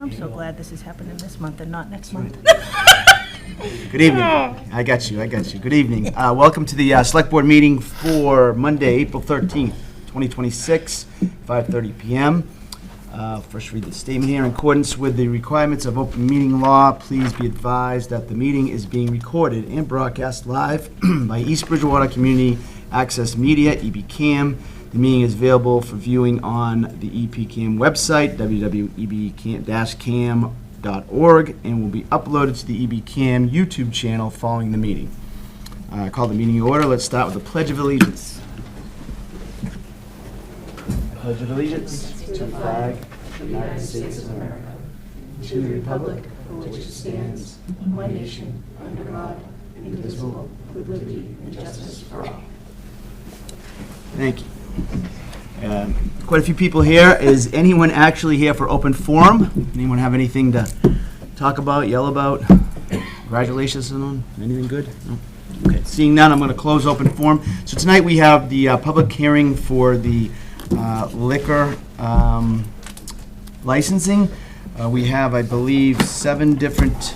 I'm so glad this is happening this month and not next month. Good evening. I got you. Good evening. Welcome to the Select Board meeting for Monday, April 13th, 2026, 5:30 p.m. First read the statement here. In accordance with the requirements of open meeting law, please be advised that the meeting is being recorded and broadcast live by East Bridgewater Community Access Media, EBCAM. The meeting is available for viewing on the EBCAM website, www.ebcam.org, and will be uploaded to the EBCAM YouTube channel following the meeting. I call the meeting to order. Let's start with the Pledge of Allegiance. I pledge allegiance to the flag of the United States of America, to the republic for which it stands, one nation, under God, indivisible, with liberty and justice for all. Thank you. Quite a few people here. Is anyone actually here for open forum? Anyone have anything to talk about, yell about? Congratulations, someone? Anything good? No? Okay, seeing none, I'm going to close open forum. So tonight we have the public hearing for the liquor licensing. We have, I believe, 7 different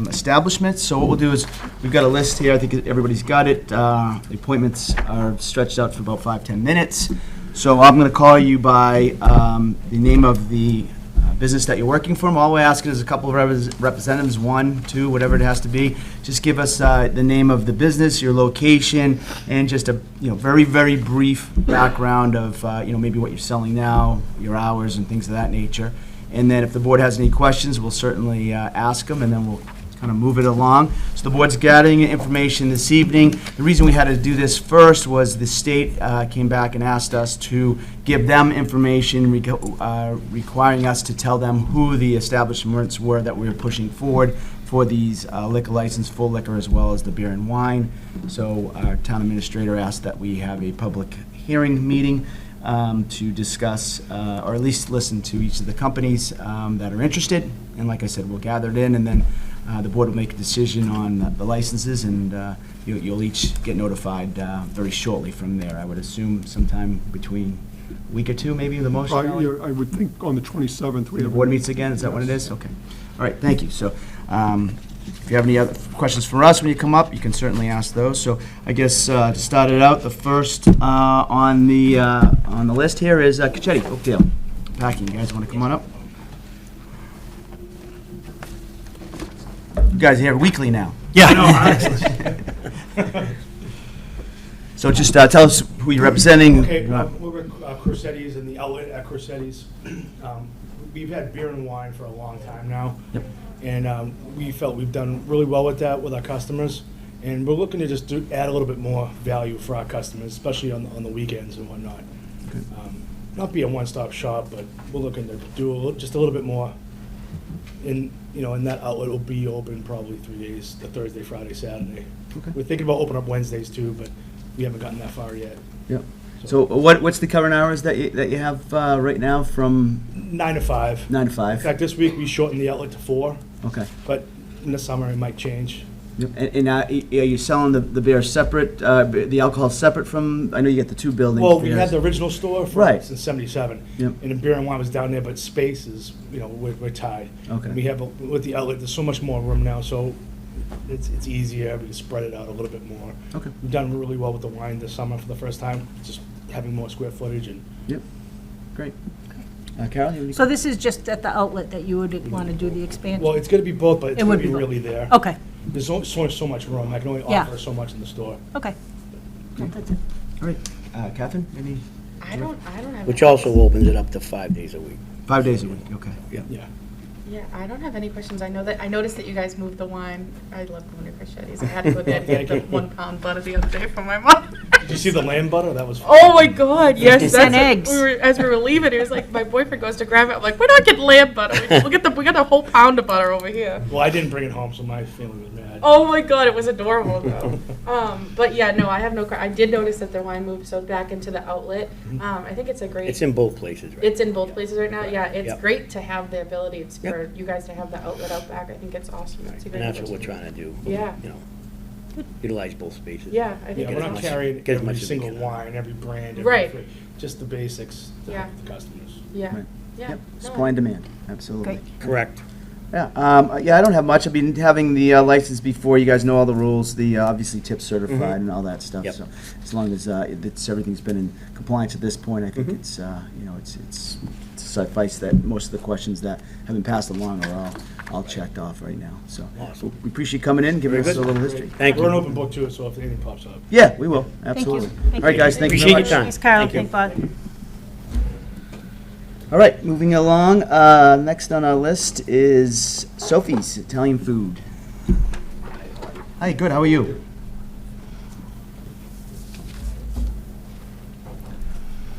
establishments. So what we'll do is, we've got a list here. I think everybody's got it. The appointments are stretched out for about 5-10 minutes. So I'm going to call you by the name of the business that you're working for. All we're asking is a couple of representatives, 1, 2, whatever it has to be. Just give us the name of the business, your location, and just a very, very brief background of maybe what you're selling now, your hours, and things of that nature. And then if the board has any questions, we'll certainly ask them, and then we'll kind of move it along. So the board's gathering information this evening. The reason we had to do this first was the state came back and asked us to give them information requiring us to tell them who the establishments were that we were pushing forward for these liquor license, full liquor, as well as the beer and wine. So our town administrator asked that we have a public hearing meeting to discuss, or at least listen to each of the companies that are interested. And like I said, we'll gather it in, and then the board will make a decision on the licenses, and you'll each get notified very shortly from there. I would assume sometime between a week or 2, maybe the most. I would think on the 27th. The board meets again? Is that what it is? Okay. All right, thank you. So if you have any other questions for us when you come up, you can certainly ask those. So I guess to start it out, the first on the list here is Cacchetti, Oakdale Packing. You guys want to come on up? You guys are here weekly now. Yeah. So just tell us who you're representing. Okay, we're at Corsetti's and the outlet at Corsetti's. We've had beer and wine for a long time now. Yep. And we felt we've done really well with that with our customers. And we're looking to just add a little bit more value for our customers, especially on the weekends and whatnot. Okay. Not be a one-stop shop, but we're looking to do just a little bit more. And that outlet will be open probably 3 days, the Thursday, Friday, Saturday. Okay. We're thinking about opening up Wednesdays too, but we haven't gotten that far yet. Yep. So what's the current hours that you have right now from 9 to 5. 9 to In 5? fact, this week we shortened the outlet to 4, Okay. but in the summer it might change. Yep. And are you selling the beer separate, the alcohol separate from, I know you get the 2 buildings. Well, we had the original store since '77, Yep. and the beer and wine was down there, but space is, we're tied. Okay. And we have, with the outlet, there's so much more room now, so it's easier, we can spread it out a little bit more. Okay. We've done really well with the wine this summer for the first time, just having more square footage and. Yep. Great. Carol, you have any? So this is just at the outlet that you would want to do the expansion? Well, it's gonna be both, but it's It would gonna be be both. really there. Okay, There's so much room, I can only Yeah. offer so much in the store. okay. Well, that's it. All right. Catherine, any? I don't have. Which also opens it up to 5 days a week. 5 days a week, okay. Yeah. Yeah, I don't have any questions. I noticed that you guys moved the wine. I love going to Cachetti's. I had to go there to get the 1 pound butter the other day for my mom. Did you see the lamb butter? That was. Oh my God! Yes, 50 that's cent what eggs. as we were leaving, he was like, my boyfriend goes to grab it. I'm like, we're not getting lamb butter. We got a whole pound of butter over here. Well, I didn't bring it home, so my family was mad. Oh my God, it was adorable though. But yeah, no, I have no. I did notice that the wine moved so back into the outlet. I think it's a great. It's in both places, right? It's in both places right now. Yeah, it's Yep. great to have the ability Yep. for you guys to have the outlet out back. I think it's awesome. It's a And great that's what we're opportunity. trying to do. Yeah. Utilize both spaces. Yeah, I think Yeah, it's we're not much- carrying get as every much as we single can. wine, every brand, Right. just the basics to Yeah. the customers. Yeah. Right. Yeah. Yep, no, supply and demand, absolutely. Great. Correct. Yeah, yeah, I don't have much. I've been having the license before. You guys know all the rules, the obviously tip certified and all that stuff. Yep. So as long as everything's been in compliance at this point, I think it's it's suffice that most of the questions that have been passed along are all checked off right now. So Awesome. we appreciate coming in, giving Very us a good. little history. Thank We're an you. open book too, so if anything pops up. Yeah, we will, Thank you. absolutely. Thank All right, you. guys, thank you very Appreciate much. your time. Thanks, Carl. Thank you. Thank Bob. All right, moving along. Next on our list is Sophie's Italian Food. Hi, good. How are you?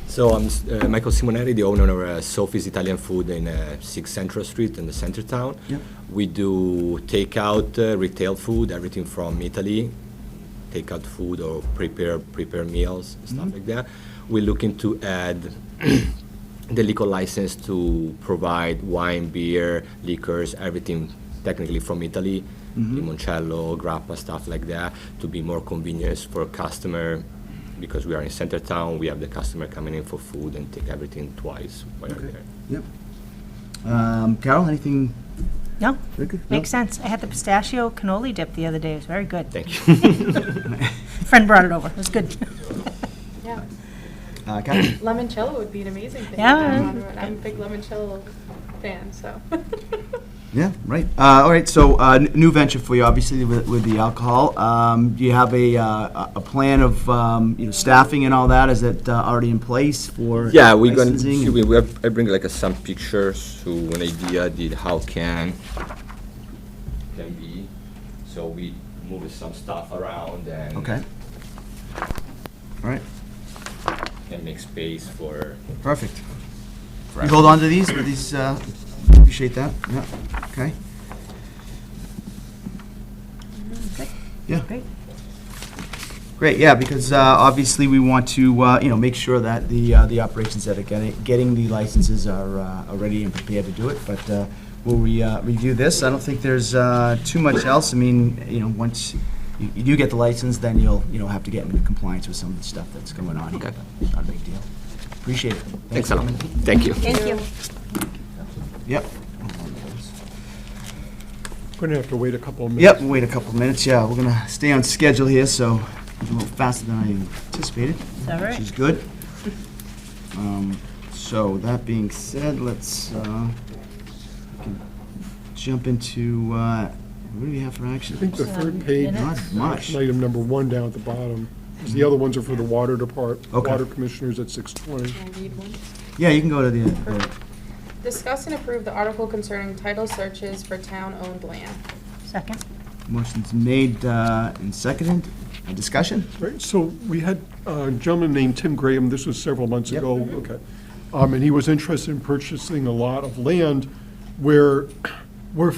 So I'm Michael Simonetti, the owner of Sophie's Italian Food in 6 Central Street in the center town. Yep. We do takeout retail food, everything from Italy, takeout food or prepare meals, stuff like that. We're looking to add the liquor license to provide wine, beer, liquors, everything technically from Italy, limoncello, grappa, stuff like that, to be more convenience for a customer. Because we are in center town, we have the customer coming in for food and take everything twice while they're there. Yep. Carol, anything? No, Very good. No? makes sense. I had the pistachio cannoli dip the other day. It was very good. Thank you. Friend brought it over. It was good. Yeah. Kathy? Limoncello would be an amazing thing. Yeah. to have on it. I'm a big limoncello fan, so. Yeah, right. All right, so new venture for you, obviously, with the alcohol. Do you have a plan of staffing and all that? Is it already in place for Yeah, we're going licensing? to, I bring like some pictures to an idea did how can be. So we move some stuff around and Okay. All right, and make space for. perfect. You hold on to these, appreciate that. Yeah, okay. Yeah. Great. Great, yeah, because obviously we want to, make sure that the operations that are getting the licenses are ready and prepared to do it, but we'll review this. I don't think there's too much else. I mean, once you do get the license, then you'll have to get into compliance with some of the stuff that's going on here. Okay. but Not a big deal. Appreciate it. Thanks a lot. Thank you. Thank you. Yep. Going to have to wait a couple of minutes. Yep, we'll wait a couple of minutes, yeah. We're gonna stay on schedule here, so a little faster than I anticipated. Is that right? Which is good. So that being said, let's we can jump into, what do we have for action? I think the third page, Minutes. Not much. action item number 1 down at the bottom, 'cause the other ones are for the water department, Okay. water commissioners at 6:20. Can I read one? Yeah, you can go to the Discuss and approve the article concerning title searches for town-owned land. Second. motion's made and seconded. A discussion? Right, so we had a gentleman named Tim Graham, this was several months Yep. ago, okay. And he was interested in purchasing a lot of land where we're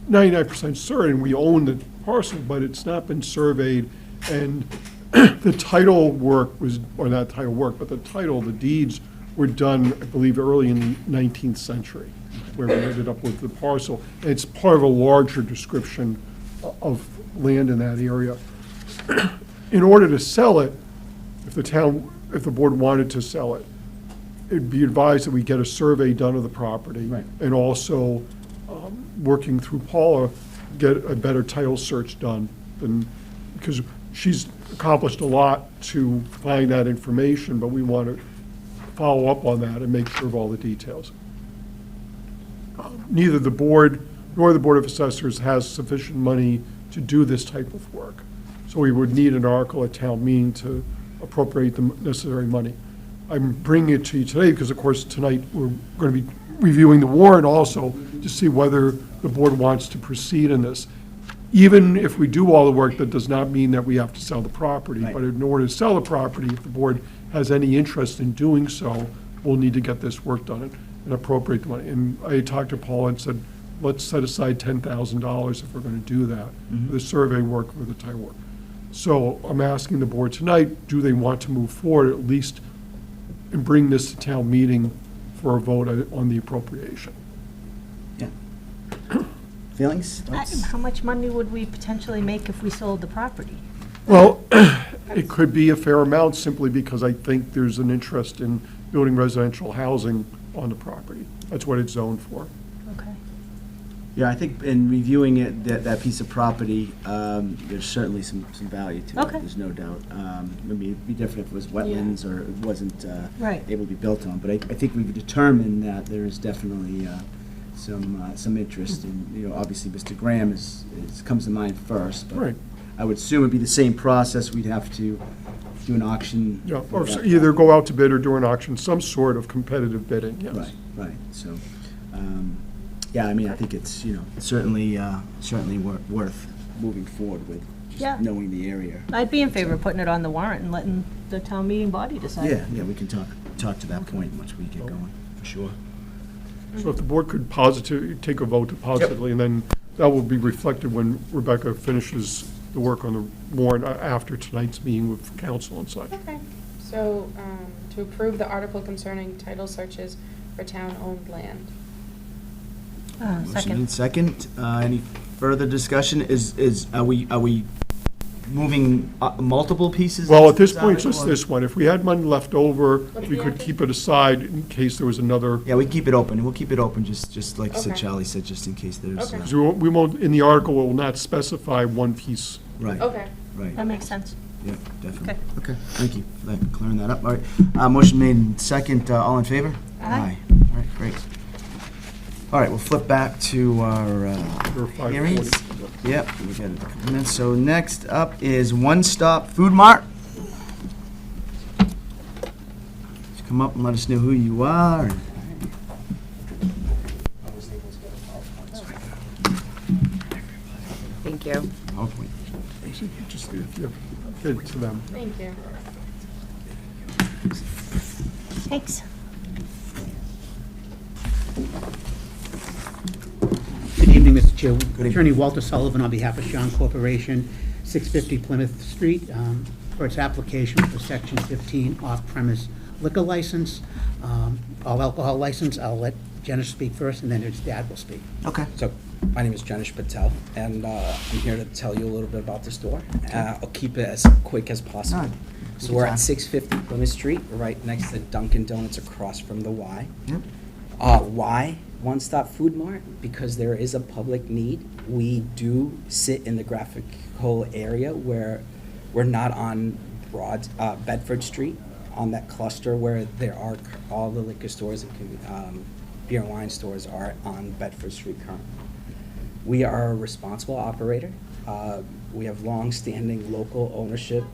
99% certain we own the parcel, but it's not been surveyed. And the title work was, or not title work, but the title, the deeds were done, I believe, early in the 19th century, where we ended up with the parcel. And it's part of a larger description of land in that area. In order to sell it, if the board wanted to sell it, it'd be advised that we get a survey done of the property. Right. And also, working through Paula, get a better title search done because she's accomplished a lot to find that information, but we want to follow up on that and make sure of all the details. Neither the board nor the Board of Assessors has sufficient money to do this type of work. So we would need an article at town meeting to appropriate the necessary money. I'm bringing it to you today because, of course, tonight we're going to be reviewing the warrant also to see whether the board wants to proceed in this. Even if we do all the work, that does not mean that we have to sell the property. Right. But in order to sell the property, if the board has any interest in doing so, we'll need to get this work done and appropriate the money. And I talked to Paul and said, let's set aside $10,000 if we're going to do that, for the survey work, for the title work. So I'm asking the board tonight, do they want to move forward at least and bring this to town meeting for a vote on the appropriation? Yeah. Feelings? Thoughts? How much money would we potentially make if we sold the property? Well, it could be a fair amount simply because I think there's an interest in building residential housing on the property. That's what it's zoned for. Okay. Yeah, I think in reviewing it, that piece of property, there's certainly some value to it. Okay. There's no doubt. Maybe it'd be different if it was wetlands or it wasn't Right. able to be built on. But I think we've determined that there is definitely some interest in, obviously Mr. Graham comes to mind first. But Right. I would assume it'd be the same process. We'd have to do an auction. Yeah, for or that either go out to bid or do an auction, some sort of competitive bidding, yes. Right. So, yeah, I mean, I think it's, certainly worth moving forward with, Yeah. just knowing the area. I'd be in favor of putting it on the warrant and letting the town meeting body decide. Yeah, we can talk to that point once we get going, for sure. So if the board could take a vote to positively, and then that will be reflected when Rebecca finishes the work on the warrant after tonight's meeting with council and such. Okay, so, to approve the article concerning title searches for town-owned land. Motion Second. and second. Any further discussion? Are we moving multiple pieces? Well, at this point, aside, just or- this one. If we had money left over, What's we the could other? keep it aside in case there was another. Yeah, we keep it open. We'll keep it open, just like Okay. Charlie said, just in case there's. Okay. 'Cause we won't, in the article, it will not specify one piece. Right, Okay. right. That makes sense. Yeah, definitely. Okay, thank you for that, clearing that up. All right, motion made and second, all in favor? Aye. All right, great. All right, we'll flip back to our Or 540. hearings. Yep, we got a couple minutes. So next up is One Stop Food Mart. Just come up and let us know who you are. and- Thank you. Hopefully. Just if you get it to them. Thank you. Thanks. Good evening, Mr. Chair. Attorney Walter Sullivan on behalf of Sean Corporation, 650 Plymouth Street, for its application for Section 15 off-premise liquor license, all alcohol license. I'll let Jenna speak first, and then his dad will speak. Okay. So, my name is Janish Patel, and I'm here to tell you a little bit about the store. I'll keep it as quick as possible. No, So take we're your at time. 650 Plymouth Street, right next to Dunkin' Donuts across from the Y. Yep. Why One Stop Food Mart? Because there is a public need. We do sit in the graphical area where we're not on Bedford Street, on that cluster where there are all the liquor stores and beer and wine stores are on Bedford Street currently. We are a responsible operator. We have long-standing local ownership.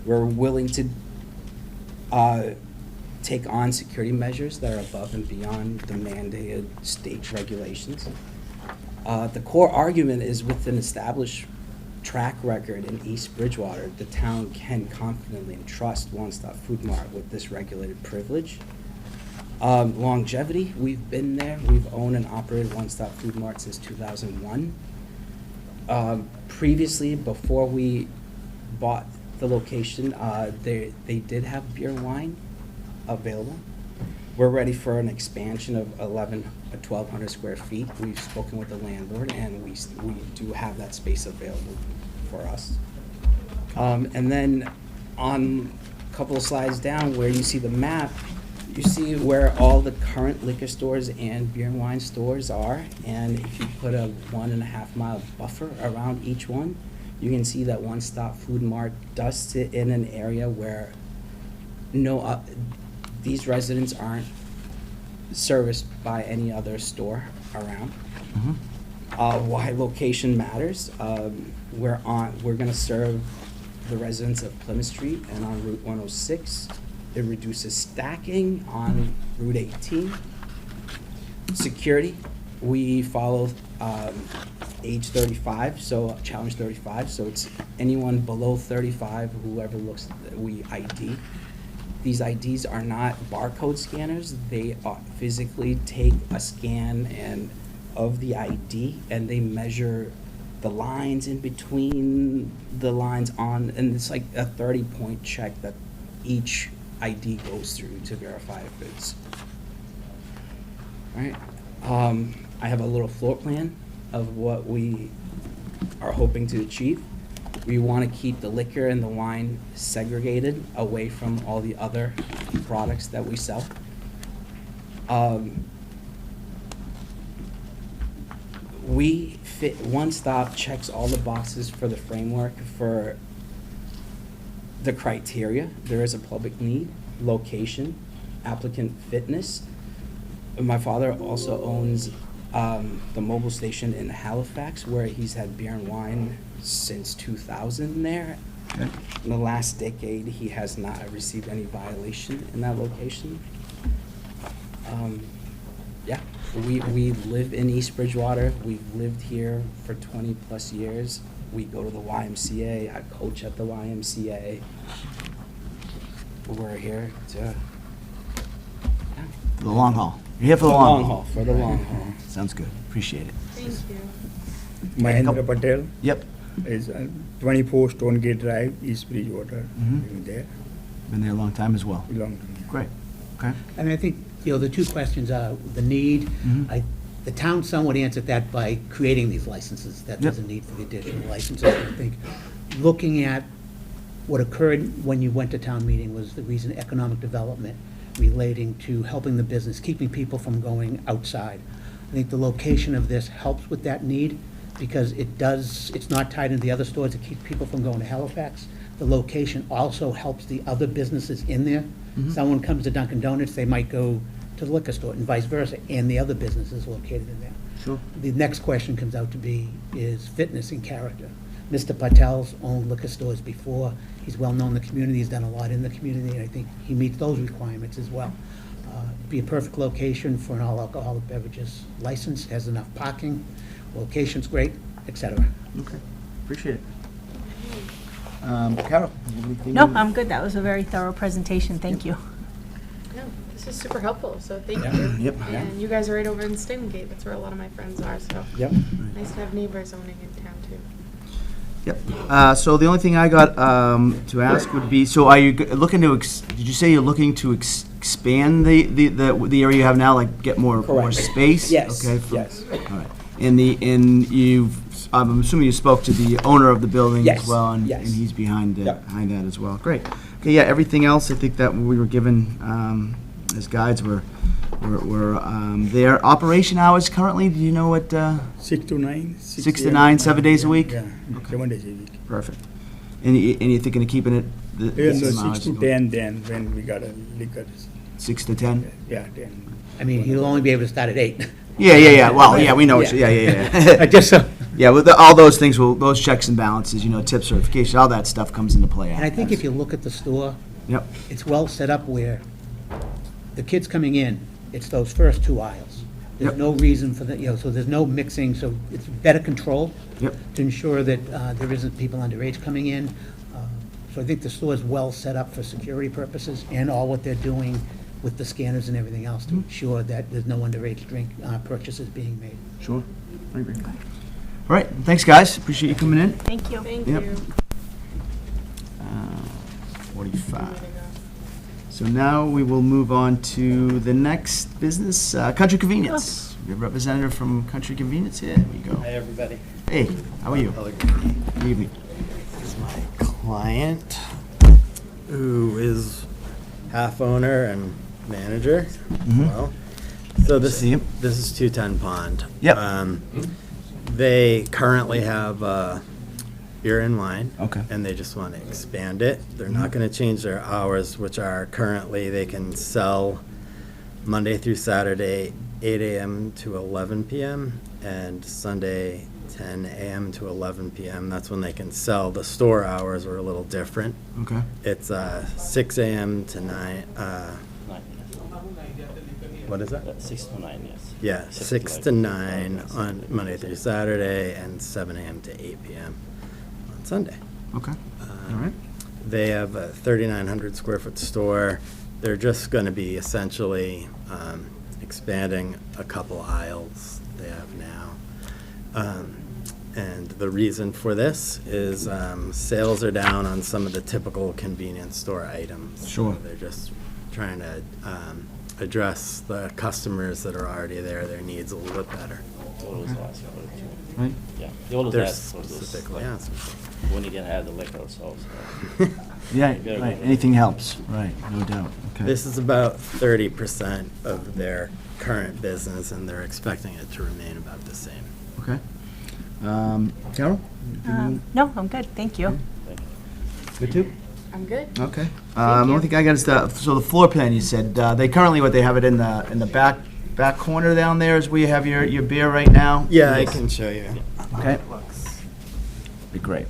We're willing to take on security measures that are above and beyond the mandated state regulations. The core argument is with an established track record in East Bridgewater, the town can confidently entrust One Stop Food Mart with this regulated privilege. Longevity, we've been there. We've owned and operated One Stop Food Mart since 2001. Previously, before we bought the location, they did have beer and wine available. We're ready for an expansion of 1,200 square feet. We've spoken with the landlord, and we do have that space available for us. And then on a couple of slides down where you see the map, you see where all the current liquor stores and beer and wine stores are. And if you put a 1.5 mile buffer around each one, you can see that One Stop Food Mart does sit in an area where these residents aren't serviced by any other store around. Why location matters? We're going to serve the residents of Plymouth Street and on Route 106. It reduces stacking on Route 18. Security, we follow age 35, so challenge 35, so it's anyone below 35, whoever looks, we ID. These IDs are not barcode scanners. They physically take a scan of the ID, and they measure the lines in between the lines on, and it's like a 30-point check that each ID goes through to verify if it's, all right. I have a little floor plan of what we are hoping to achieve. We want to keep the liquor and the wine segregated away from all the other products that we sell. We fit, One Stop checks all the boxes for the framework for the criteria. There is a public need, location, applicant fitness. My father also owns the mobile station in Halifax, where he's had beer and wine since 2000 there. Okay. In the last decade, he has not received any violation in that location. Yeah, we live in East Bridgewater. We've lived here for 20-plus years. We go to the YMCA. I coach at the YMCA. We're here to, For the long haul. You're here for the long haul. for the long haul. Sounds good. Appreciate it. Thank you. Mahendra Patel Yep. is 24 Stone Gate Drive, East Bridgewater. Mhm. Living there, Been there a long time as well. belong to me. Great. Okay. And I think, the two questions are the need. Mhm. The town somewhat answered that by creating these licenses, that there's a Yep. need for the additional licenses. I think looking at what occurred when you went to town meeting was the reason economic development relating to helping the business, keeping people from going outside. I think the location of this helps with that need because it's not tied into the other stores. It keeps people from going to Halifax. The location also helps the other businesses in there. Mhm. Someone comes to Dunkin' Donuts, they might go to the liquor store and vice versa, and the other business is located in there. Sure. The next question comes out to be, is fitness and character. Mr. Patel's owned liquor stores before. He's well-known in the community, he's done a lot in the community, and I think he meets those requirements as well. Be a perfect location for an all-alcoholic beverages license, has enough parking, location's great, et cetera. Okay. Appreciate it. Carol? anything? Nope, I'm good. That was a very thorough presentation. Thank you. No, this is super helpful, so thank Yeah. you. Yep. And you guys are right over in Stonegate, that's where a lot of my friends are, so Yep. nice to have neighbors owning in town too. Yep. So the only thing I got to ask would be, so are you looking to, did you say you're looking to expand the area you have now, like get more Correct. space? Yes, Okay. yes. All right. I'm assuming you spoke to the owner of the building Yes, as well, and yes. he's behind Yep. that as well. Great. Okay, yeah, everything else, I think that we were given as guides were there. Operation hours currently, do you know what? 6 to 9. 6 to 9, 7 days a week? Yeah, 7 days a week. Perfect. And you're thinking of keeping it the Yeah, no, same 6 hours? to 10 then, when we got a liquor. 6 to 10? Yeah, 10. I mean, he'll only be able to start at 8. Yeah. Well, yeah, we know. Yeah. Just so. Yeah, with all those things, those checks and balances, tip certification, all that stuff comes into play. And I think if you look at the store, Yep. it's well set up where the kids coming in, it's those first 2 aisles. There's Yep. no reason for that, so there's no mixing, so it's better control Yep. to ensure that there isn't people underage coming in. So I think the store is well set up for security purposes and all what they're doing with the scanners and everything else to ensure that there's no underage drink purchases being made. Sure. I agree. All right, thanks, guys. Appreciate you coming in. Thank you. Thank Yep. you. 45. So now we will move on to the next business, Country Convenience. We have a representative from Country Convenience here. Here we go. Hi, everybody. Hey, how are you? Good evening. This is my client, who is half owner and manager as Mhm. well. So this See him. this is 210 Pond. Yep. They currently have beer and wine. Okay. And they just want to expand it. They're not going to change their hours, which are currently they can sell Monday through Saturday 8 a.m. to 11 p.m. and Sunday 10 a.m. to 11 p.m. That's when they can sell. The store hours are a little different. Okay. It's 6 a.m. to 9. What is that? 6 to 9, yes. Yeah, 6 to 9 on Monday through Saturday and 7 a.m. to 8 p.m. on Sunday. Okay. All right. They have a 3,900 square foot store. They're just going to be essentially expanding a couple aisles they have now. And the reason for this is sales are down on some of the typical convenience store items. Sure. So they're just trying to address the customers that are already there, their needs a little bit better. They always ask for it too. Right? Yeah, they always They're ask for this, specifically like, asking. when you can add the liquor or so. Yeah, Very right, good. anything helps, right, no doubt, okay. This is about 30% of their current business, and they're expecting it to remain about the same. Okay. Carol? No, I'm good, thank you. Good too? I'm good. Okay. you. Only thing I got is so the floor plan, you said, they currently, they have it in the back corner down there is where you have your beer right now? Yeah, I can show you. Okay. Be great.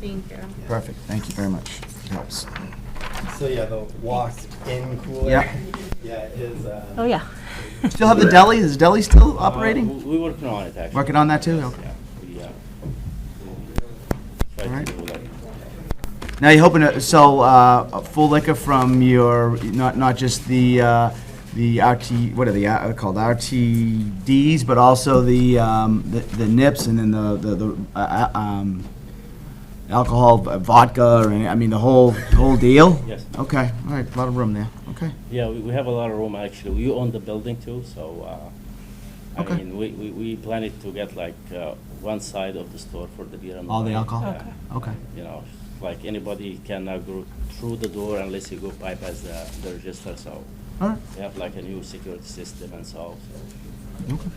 Thank you. Perfect, thank you very much. It helps. So yeah, the walk-in cooler. Yeah. Yeah, it is. Oh, yeah. Still have the deli? Is the deli still operating? We're working on it, actually. Working on that too? Okay. Yeah, we try Alright. to do like, Now you're hoping to sell full liquor from your, not just the RT, what are they called, RTDs, but also the nips and then the alcohol, vodka, or I mean the whole deal? Yes. Okay, all right, a lot of room there. Okay. yeah, we have a lot of room, actually. We own the building too, so, I Okay. mean, we planning to get like, one side of the store for the beer and All the wine. alcohol? Yeah. Okay. You know, like anybody cannot go through the door unless you go bypass the register, so All right. we have like a new security system and so. Okay.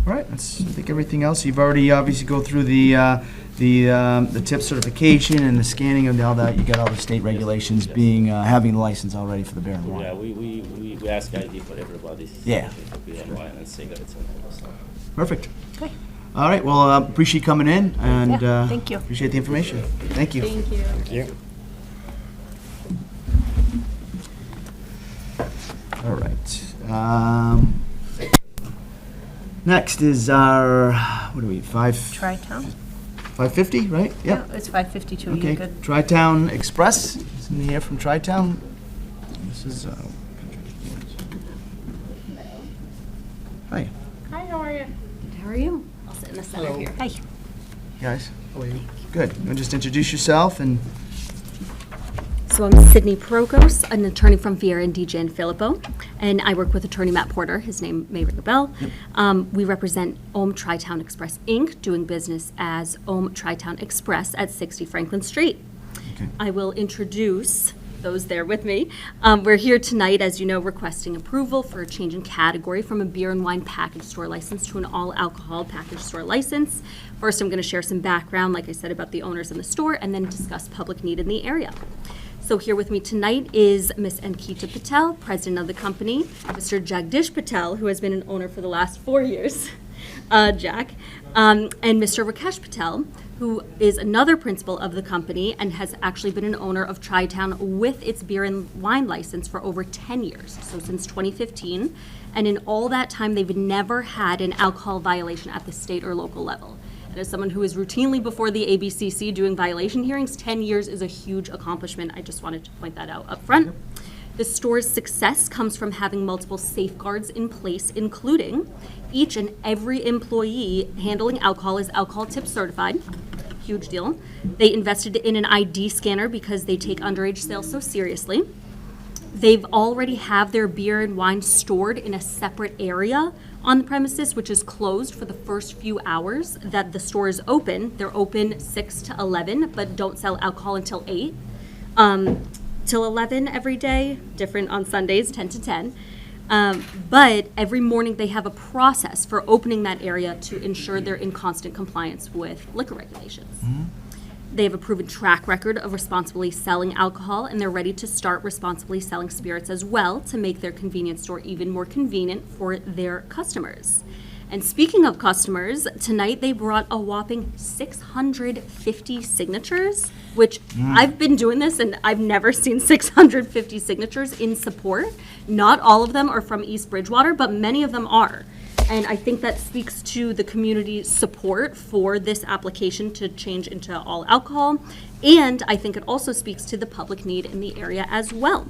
All right, that's, I think everything else, you've already obviously go through the tip certification and the scanning and all that, you got all the state regulations yes. being, having the license already for the beer and wine. Yeah, we ask ID for everybody. Yeah. For beer and wine and cigarettes and all that stuff. Perfect. Okay. All right, well, appreciate you coming in, and Yeah, thank you. appreciate the information. Thank you. Thank you. Thank you. All right. Next is our, what are we, Tri-Town? 550, right? Yeah, it's 5:52, you're Okay, good. Tri-Town Express, is in here from Tri-Town. This is, hi, Hi, how are you? How are you? I'll sit in the center here. Hi. guys. How are you? Good. You want to just introduce yourself and, So I'm Sydney Prokos, an attorney from Vieira and DJ and Filippo, and I work with attorney Matt Porter. His name may ring a bell. We represent Ohm Tri-Town Express, Inc., doing business as Ohm Tri-Town Express at 60 Franklin Street. Okay. I will introduce those there with me. We're here tonight, as you know, requesting approval for a change in category from a beer and wine package store license to an all-alcohol package store license. First, I'm going to share some background, like I said, about the owners in the store, and then discuss public need in the area. So here with me tonight is Ms. Ankita Patel, president of the company, Mr. Jagdish Patel, who has been an owner for the last 4 years, Jack, and Mr. Rakesh Patel, who is another principal of the company and has actually been an owner of Tri-Town with its beer and wine license for over 10 years, so since 2015. And in all that time, they've never had an alcohol violation at the state or local level. And as someone who is routinely before the ABCC doing violation hearings, 10 years is a huge accomplishment. I just wanted to point that out up front. The store's success comes from having multiple safeguards in place, including each and every employee handling alcohol is alcohol tip certified. Huge deal. They invested in an ID scanner because they take underage sales so seriously. They've already have their beer and wine stored in a separate area on the premises, which is closed for the first few hours that the store is open. They're open 6 to 11, but don't sell alcohol until 8. Till 11 every day, different on Sundays, 10 to 10. But every morning they have a process for opening that area to ensure they're in constant compliance with liquor regulations. They have a proven track record of responsibly selling alcohol, and they're ready to start responsibly selling spirits as well to make their convenience store even more convenient for their customers. And speaking of customers, tonight they brought a whopping 650 signatures, which I've been doing this and I've never seen 650 signatures in support. Not all of them are from East Bridgewater, but many of them are. And I think that speaks to the community's support for this application to change into all alcohol. And I think it also speaks to the public need in the area as well.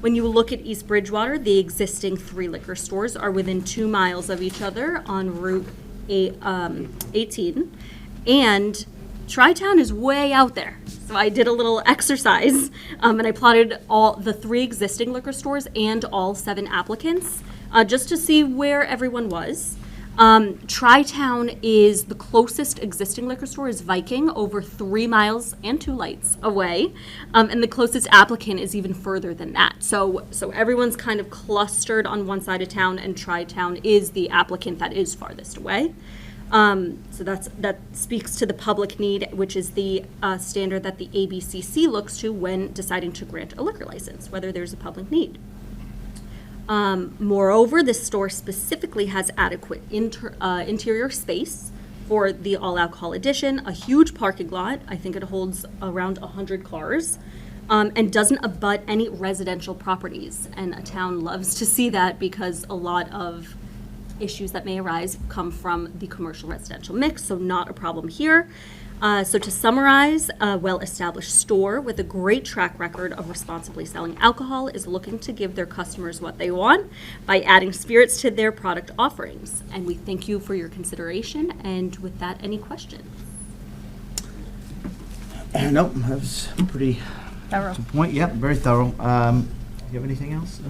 When you look at East Bridgewater, the existing 3 liquor stores are within 2 miles of each other on Route 18. And Tri-Town is way out there. So I did a little exercise and I plotted all the 3 existing liquor stores and all 7 applicants just to see where everyone was. Tri-Town is the closest existing liquor store is Viking, over 3 miles and 2 lights away. And the closest applicant is even further than that. So everyone's kind of clustered on one side of town, and Tri-Town is the applicant that is farthest away. So that speaks to the public need, which is the standard that the ABCC looks to when deciding to grant a liquor license, whether there's a public need. Moreover, this store specifically has adequate interior space for the all-alcohol edition, a huge parking lot. I think it holds around 100 cars, and doesn't abut any residential properties. And a town loves to see that because a lot of issues that may arise come from the commercial residential mix, so not a problem here. So to summarize, a well-established store with a great track record of responsibly selling alcohol is looking to give their customers what they want by adding spirits to their product offerings. And we thank you for your consideration. And with that, any questions? Nope, that was pretty Thorough. to the point. Yep, very thorough. Do you have anything else?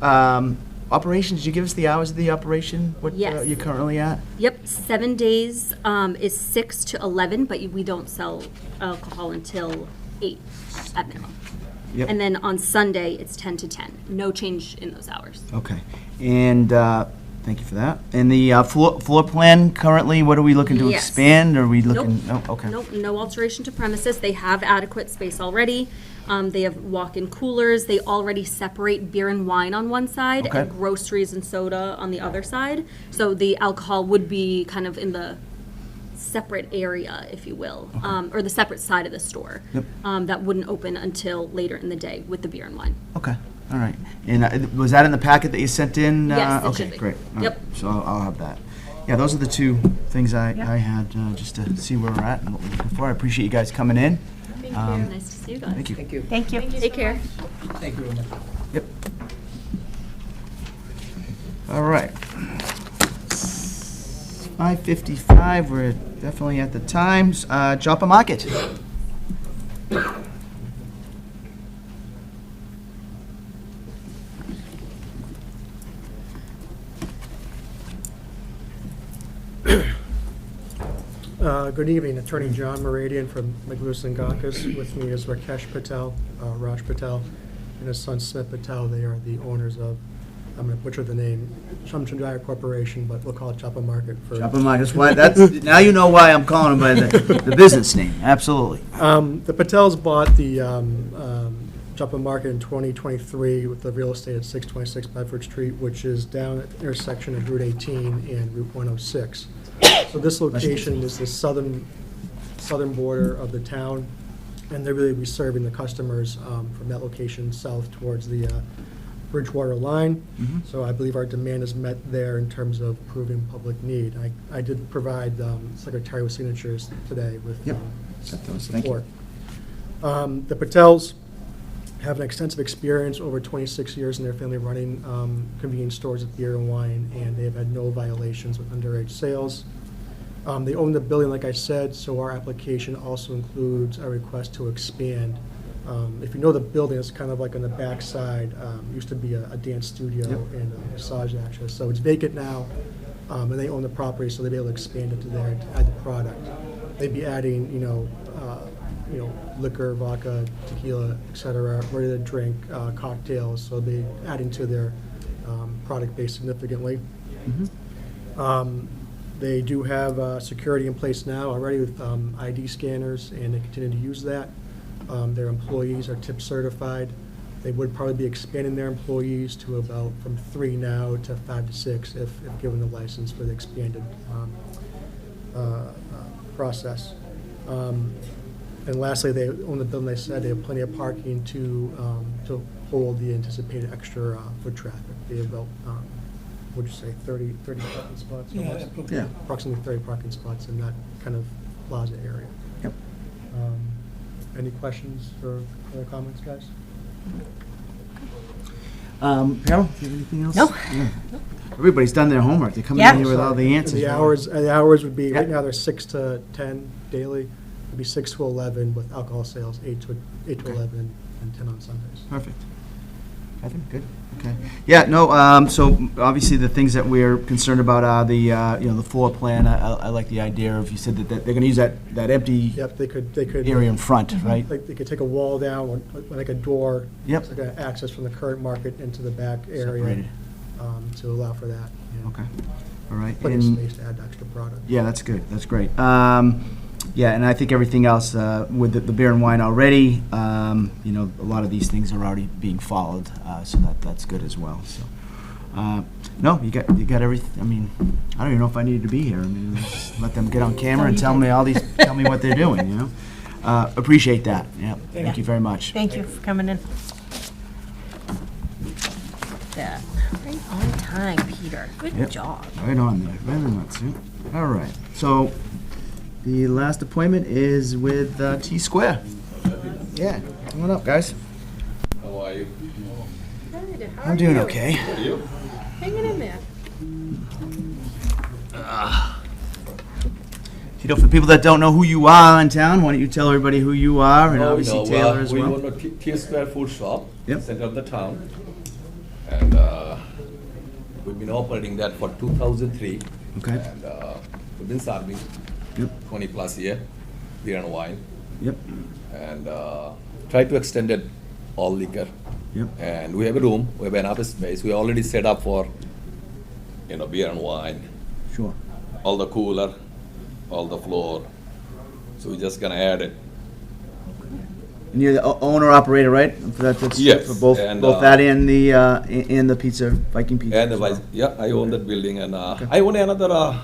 No? Operations, did you give us the hours of the operation? What Yes. you're currently at? Yep, 7 days is 6 to 11, but we don't sell alcohol until 8 at minimum. Yep. And then on Sunday, it's 10 to 10. No change in those hours. Okay. And thank you for that. And the floor plan currently, what are we looking to Yes. expand? Are we looking? Nope. No? Okay. Nope, no alteration to premises. They have adequate space already. They have walk-in coolers. They already separate beer and wine on one side Okay. and groceries and soda on the other side. So the alcohol would be kind of in the separate area, if you will, or the separate side of the store. Yep. That wouldn't open until later in the day with the beer and wine. Okay. All right. And was that in the packet that you sent in? Yes, it Okay, should be. great. All Yep. right. So I'll have that. Yeah, those are the two things I Yeah. had just to see where we're at and what we're looking for. I appreciate you guys coming in. Thank Nice to see you guys. Thank you. Thank you. Thank you. Take care. Thank you very much. Yep. All right. 5:55, we're definitely at the times. Joppa Market. Good evening, Attorney John Meridian from McLuhan and Gakis. With me is Rakesh Patel, Raj Patel, and his son Smith Patel. They are the owners of, I'm going to butcher the name, Shumchandaya Corporation, but we'll call it Joppa Market for. Joppa Market, that's why, now you know why I'm calling them by the business name, absolutely. The Patels bought the Joppa Market in 2023 with the real estate at 626 Bedford Street, which is down at the intersection of Route 18 and Route 106. So this location is the southern border of the town, and they're really be serving the customers from that location south towards the Bridgewater line. So I believe our demand is met there in terms of proving public need. I did provide Secretary with signatures today with Yep. Got those. Thank you. support. The Patels have an extensive experience, over 26 years in their family running convenience stores of beer and wine, and they have had no violations with underage sales. They own the building, like I said, so our application also includes a request to expand. If you know the building, it's kind of like on the back side, used to be a dance studio Yep. and a massage access. So it's vacant now, and they own the property, so they'll be able to expand it to there to add the product. They'd be adding, liquor, vodka, tequila, et cetera, ready to drink, cocktails, so they'll be adding to their product base significantly. They do have security in place now already with ID scanners, and they continue to use that. Their employees are tip certified. They would probably be expanding their employees to about from 3 now to 5 to 6 if given the license for the expanded process. And lastly, they own the building. They said they have plenty of parking to hold the anticipated extra foot traffic. They have about, what'd you say, 30 parking spots? Yeah. Approximately 30 parking spots in that kind of plaza area. Yep. Any questions or other comments, guys? Carol, do you have anything else? No. Yeah. Everybody's done their homework. They're coming Yeah. in here with all the answers. The hours would be, right Yeah. now they're 6 to 10 daily. It'd be 6 to 11 with alcohol sales, 8 to 11, and 10 on Sundays. Perfect. Catherine, good, okay. Yeah, no, so obviously the things that we're concerned about are the, you know, the floor plan. I like the idea of, you said that they're gonna use that empty Yep, they could. area in front, right? Like, they could take a wall down, like a door. Yep. It's like an access from the current market into the back area. Separated. To allow for that. Yeah. Okay, all right. Plenty of And- space to add extra product. Yeah, that's good, that's great. Yeah, and I think everything else, with the beer and wine already, you know, a lot of these things are already being followed, so that's good as well, so. No, you got everything, I mean, I don't even know if I needed to be here. I mean, just let them get on camera and tell me what they're doing, you know? Appreciate that, yeah, thank you very much. Thank you for coming in. Yeah, right on time, Peter. Good Yep, job. right on there, very much, yeah. All right, so the last appointment is with T-Square. Yeah, come on up, guys. How are you? Good, how I'm are doing you? okay. You? Hanging in there. You know, for people that don't know who you are in town, why don't you tell everybody who you are, and obviously Taylor as well? We own a T-Square food shop, Yep. center of the town. And we've been operating that for 2003. Okay. And we've been serving Yep. 20 plus year, beer and wine. Yep. And try to extend it all liquor. Yep. And we have a room, we have enough space. We already set up for, you know, beer and wine. Sure. All the cooler, all the floor. So we're just gonna add it. And you're the owner operator, right? That's Yes, for both and, that and the pizza, Viking Pizza. And as well. yeah, I own that building, and I own another,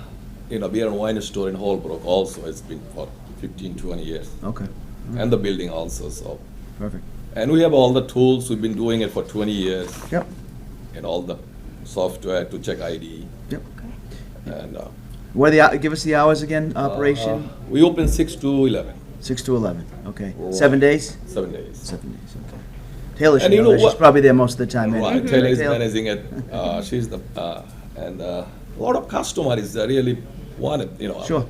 you know, beer and wine store in Holbrook also. It's been for 15, 20 years. Okay. And the building also, so. Perfect. And we have all the tools. We've been doing it for 20 years. Yep. And all the software to check ID. Yep. And What are give us the hours again, operation? we open 6 to 11. 6 to 11, okay. Right. 7 days? 7 days. 7 days, okay. Taylor should And you know know that. She's what? probably there most of the time. Right, anyway. Taylor is Taylor? managing it. She's the, and a lot of customers really want it, you know. Sure.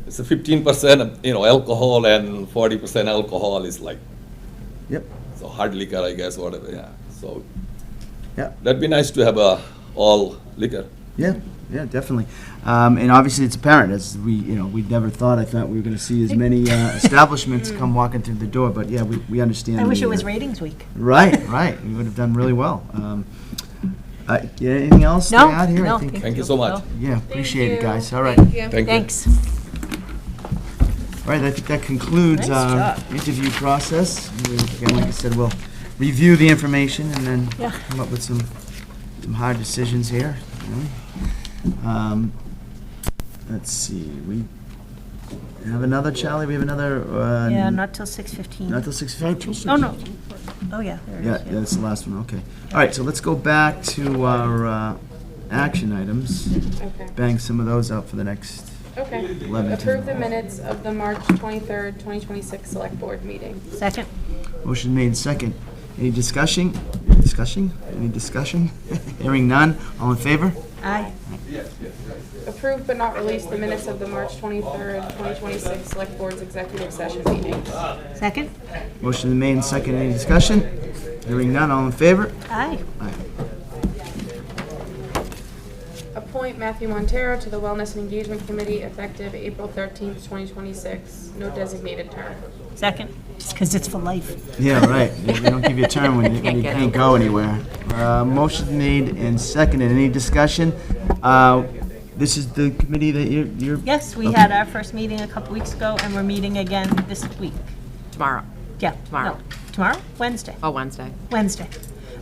It's a 15%, you know, alcohol, and 40% alcohol is like, Yep. so hard liquor, I guess, whatever, yeah. So Yeah. that'd be nice to have all liquor. Yeah, yeah, definitely. And obviously, it's apparent, as we never thought, I thought we were gonna see as many establishments come walking through the door, but yeah, we understand. I wish the, it was ratings week. Right, right, we would have done really well. Yeah, anything else to No, add here? I no, think- Thank you so much. Yeah, appreciate it, you. guys, all right. Thank you. Thank you. Thanks. All right, I think that concludes Nice our job. interview process. Again, like I said, we'll review the information and then Yeah. come up with some hard decisions here. you know. Let's see, we have another, Charlie, we have another, Yeah, not till 6:15. not till 6:50? Oh, no. Oh, yeah, there it Yeah, is. yeah, that's the last one, okay. All right, so let's go back to our action items. Okay. Bang some of those out for the next, Okay. 11 to- Approve the minutes of the March 23rd, 2026 Select Board meeting. Second? motion made second. Any discussion? Any discussion? Hearing none, all in favor? Aye. Approve but not release the minutes of the March 23rd, 2026 Select Board's executive session meeting. Second? Motion made second, any discussion? Hearing none, all in favor? Aye. Aye. Appoint Matthew Montero to the Wellness and Engagement Committee effective April 13th, 2026. No designated term. Second? Because it's for life. Yeah, right. They don't give you a term when you can't go anywhere. Motion made and seconded. Any discussion? This is the committee that you're? Yes, we Okay. had our first meeting a couple weeks ago, and we're meeting again this week. Tomorrow. Yeah. Tomorrow. No, tomorrow? Wednesday. Oh, Wednesday. Wednesday.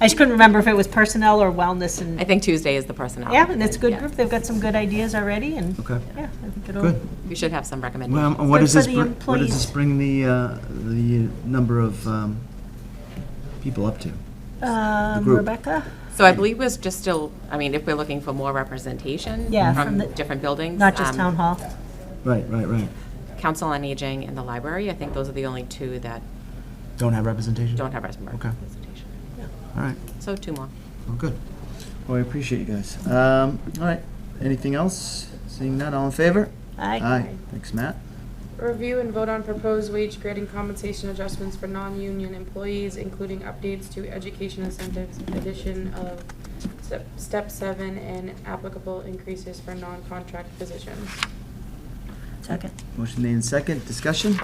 I just couldn't remember if it was personnel or wellness and. I think Tuesday is the personnel. Yeah, and it's a good Yeah. group. They've got some good ideas already, and. Okay. Yeah, I think it'll. Good. We should have some Well, recommendations. what Good does for this the bring, what does employees. this bring the number of people up to? group. Rebecca? So I believe was just still, I mean, if we're looking for more representation Yeah, from from the- different buildings. Not just town hall. Right. Council on Aging and the library, I think those are the only two that Don't have representation? don't have representation. Okay. All right. So 2 more. Well, good. Well, I appreciate you guys. All right. Anything else? Seeing none, all in favor? Aye. Aye. Thanks, Matt. Review and vote on proposed wage grading compensation adjustments for non-union employees, including updates to education incentives, addition of step 7, and applicable increases for non-contract positions. Second. Motion made in second. Discussion?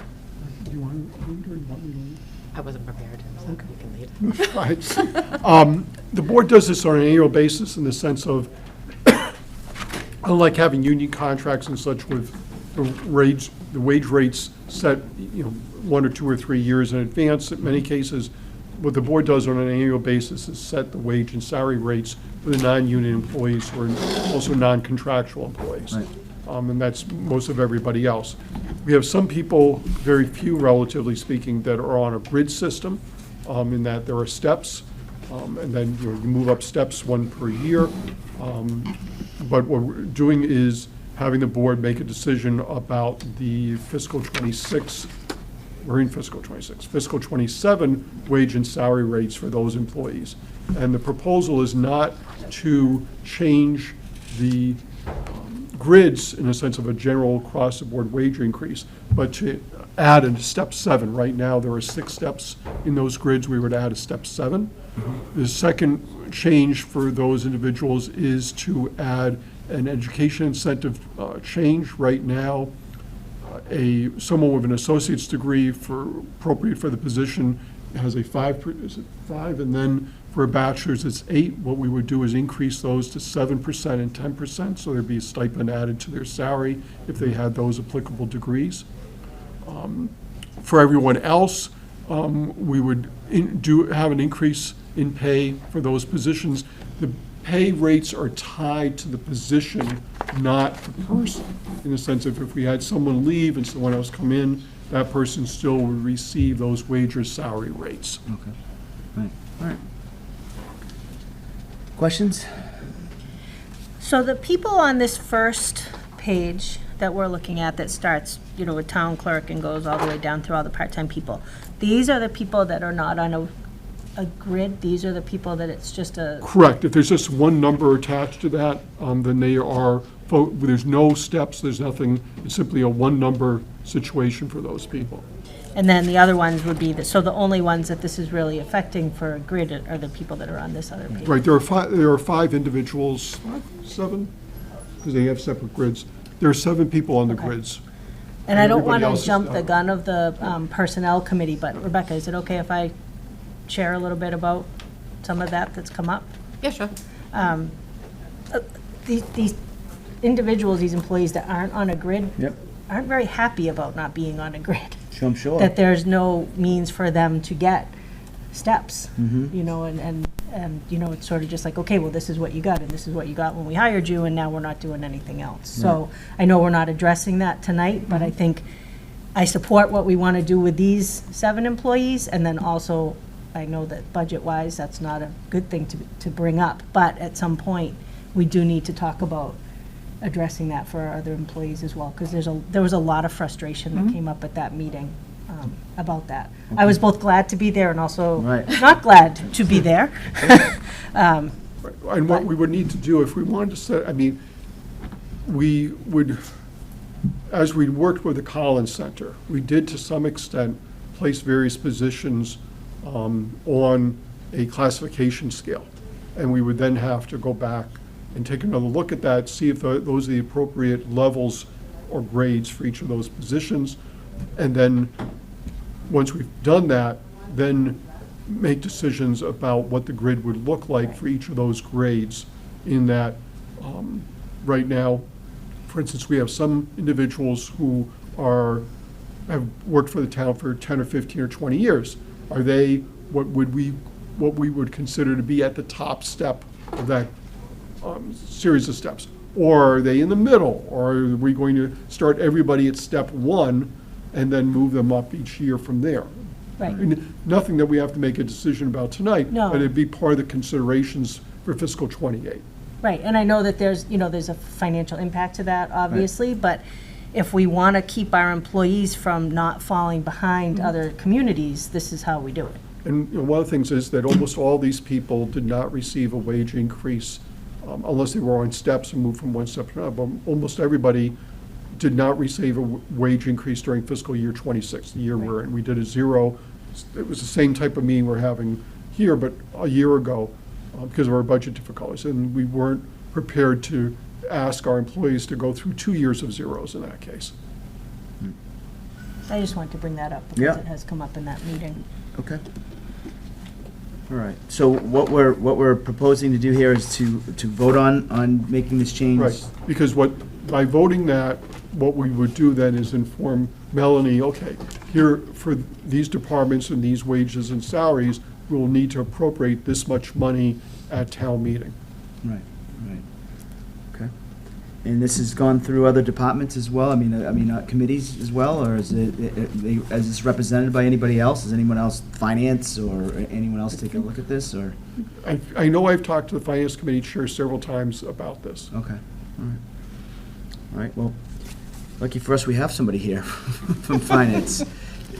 Do you want to lead or you want me to lead? I wasn't prepared, so Okay. you can lead. Right. The board does this on an annual basis in the sense of, unlike having union contracts and such with the wage rates set, 1 or 2 or 3 years in advance, in many cases, what the board does on an annual basis is set the wage and salary rates for the non-union employees who are also non-contractual employees. Right. And that's most of everybody else. We have some people, very few relatively speaking, that are on a grid system, in that there are steps, and then you move up steps 1 per year. But what we're doing is having the board make a decision about the fiscal 26, we're in fiscal 26, fiscal 27 wage and salary rates for those employees. And the proposal is not to change the grids in a sense of a general across-the-board wage increase, but to add a step 7. Right now, there are 6 steps in those grids. We would add a step 7. The second change for those individuals is to add an education incentive change. Right now, someone with an associate's degree appropriate for the position has a 5, is it 5? And then for a bachelor's, it's 8. What we would do is increase those to 7% and 10%, so there'd be a stipend added to their salary if they had those applicable degrees. For everyone else, we would have an increase in pay for those positions. The pay rates are tied to the position, not the person, in the sense of if we had someone leave and someone else come in, that person still would receive those wage or salary rates. Okay. Right. All right. Questions? So the people on this first page that we're looking at that starts, with town clerk and goes all the way down through all the part-time people, these are the people that are not on a grid? These are the people that it's just a... Correct. If there's just one number attached to that, then they are, there's no steps, there's nothing, it's simply a one-number situation for those people. And then the other ones would be, so the only ones that this is really affecting for a grid are the people that are on this other page? Right, there are 5 individuals, 7, because they have separate grids. There are 7 people on the grids. And I don't want Everybody to else is jump down. the gun of the Personnel Committee, but Rebecca, is it okay if I share a little bit about some of that's come up? Yeah, sure. These individuals, these employees that aren't on a grid, Yep. aren't very happy about not being on a grid. I'm sure. That there's no means for them to get steps, Mhm. and it's sort of just like, okay, well, this is what you got, and this is what you got when we hired you, and now we're not doing anything else. So I know we're not addressing that tonight, but I think I support what we want to do with these 7 employees, and then also, I know that budget-wise, that's not a good thing to bring up, but at some point, we do need to talk about addressing that for our other employees as well, because there was a lot of frustration that came up at that meeting about that. I was both glad to be there and also not glad to be there. And what we would need to do if we wanted to set, we would, as we worked with the Collins Center, we did to some extent place various positions on a classification scale. And we would then have to go back and take another look at that, see if those are the appropriate levels or grades for each of those positions. And then, once we've done that, then make decisions about what the grid would look like for each of those grades. In that, right now, for instance, we have some individuals who have worked for the town for 10 or 15 or 20 years. Are they what we would consider to be at the top step of that series of steps? Or are they in the middle? Or are we going to start everybody at step 1 and then move them up each year from there? Right. And nothing that we have to make a decision about tonight, No. but it'd be part of the considerations for fiscal '28. Right, and I know that there's a financial impact to that, obviously, but if we want to keep our employees from not falling behind other communities, this is how we do it. And one of the things is that almost all these people did not receive a wage increase unless they were on steps and moved from one step to another. But almost everybody did not receive a wage increase during fiscal year '26, the year we're in. We did a zero. It was the same type of meeting we're having here, but a year ago, because of our budget difficulties. And we weren't prepared to ask our employees to go through 2 years of zeros in that case. I just wanted to bring that up because Yeah. it has come up in that meeting. Okay. All right, so what we're proposing to do here is to vote on making this change? Right, because by voting that, what we would do then is inform Melanie, okay, here, for these departments and these wages and salaries, we'll need to appropriate this much money at town meeting. Right, right. Okay. And this has gone through other departments as well? I mean, committees as well, or is this represented by anybody else? Is anyone else, finance or anyone else taking a look at this, or? I know I've talked to the finance committee chair several times about this. Okay, all right. All right, well, lucky for us, we have somebody here from finance.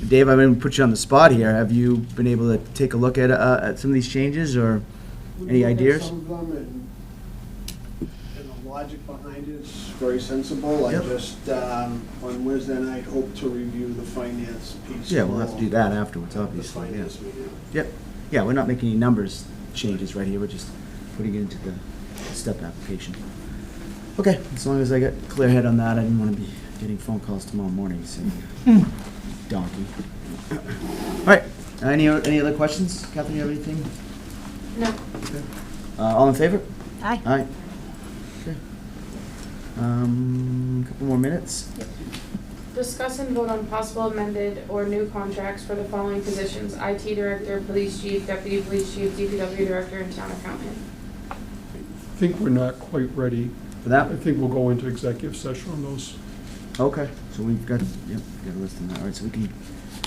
Dave, I'm going to put you on the spot here. Have you been able to take a look at some of these changes, or any ideas? Some of them, and the logic behind it is very sensible. Yep. I just, on Wednesday night, hope to review the finance piece. Yeah, we'll have to do that afterwards, obviously, yeah. finance meeting. Yep, yeah, we're not making any numbers changes right here, we're just putting it into the step application. Okay, as long as I got clear head on that, I didn't want to be getting phone calls tomorrow morning, so, donkey. All right, any other questions? Catherine, you have anything? No. Okay. All in favor? Aye. Aye. Okay. Couple more minutes. Discuss and vote on possible amended or new contracts for the following positions: IT director, police chief, deputy police chief, DPW director, and town accountant. I think we're not quite ready. For that? I think we'll go into executive session on those. Okay, so we've got, yep, got a list on that, all right, so we can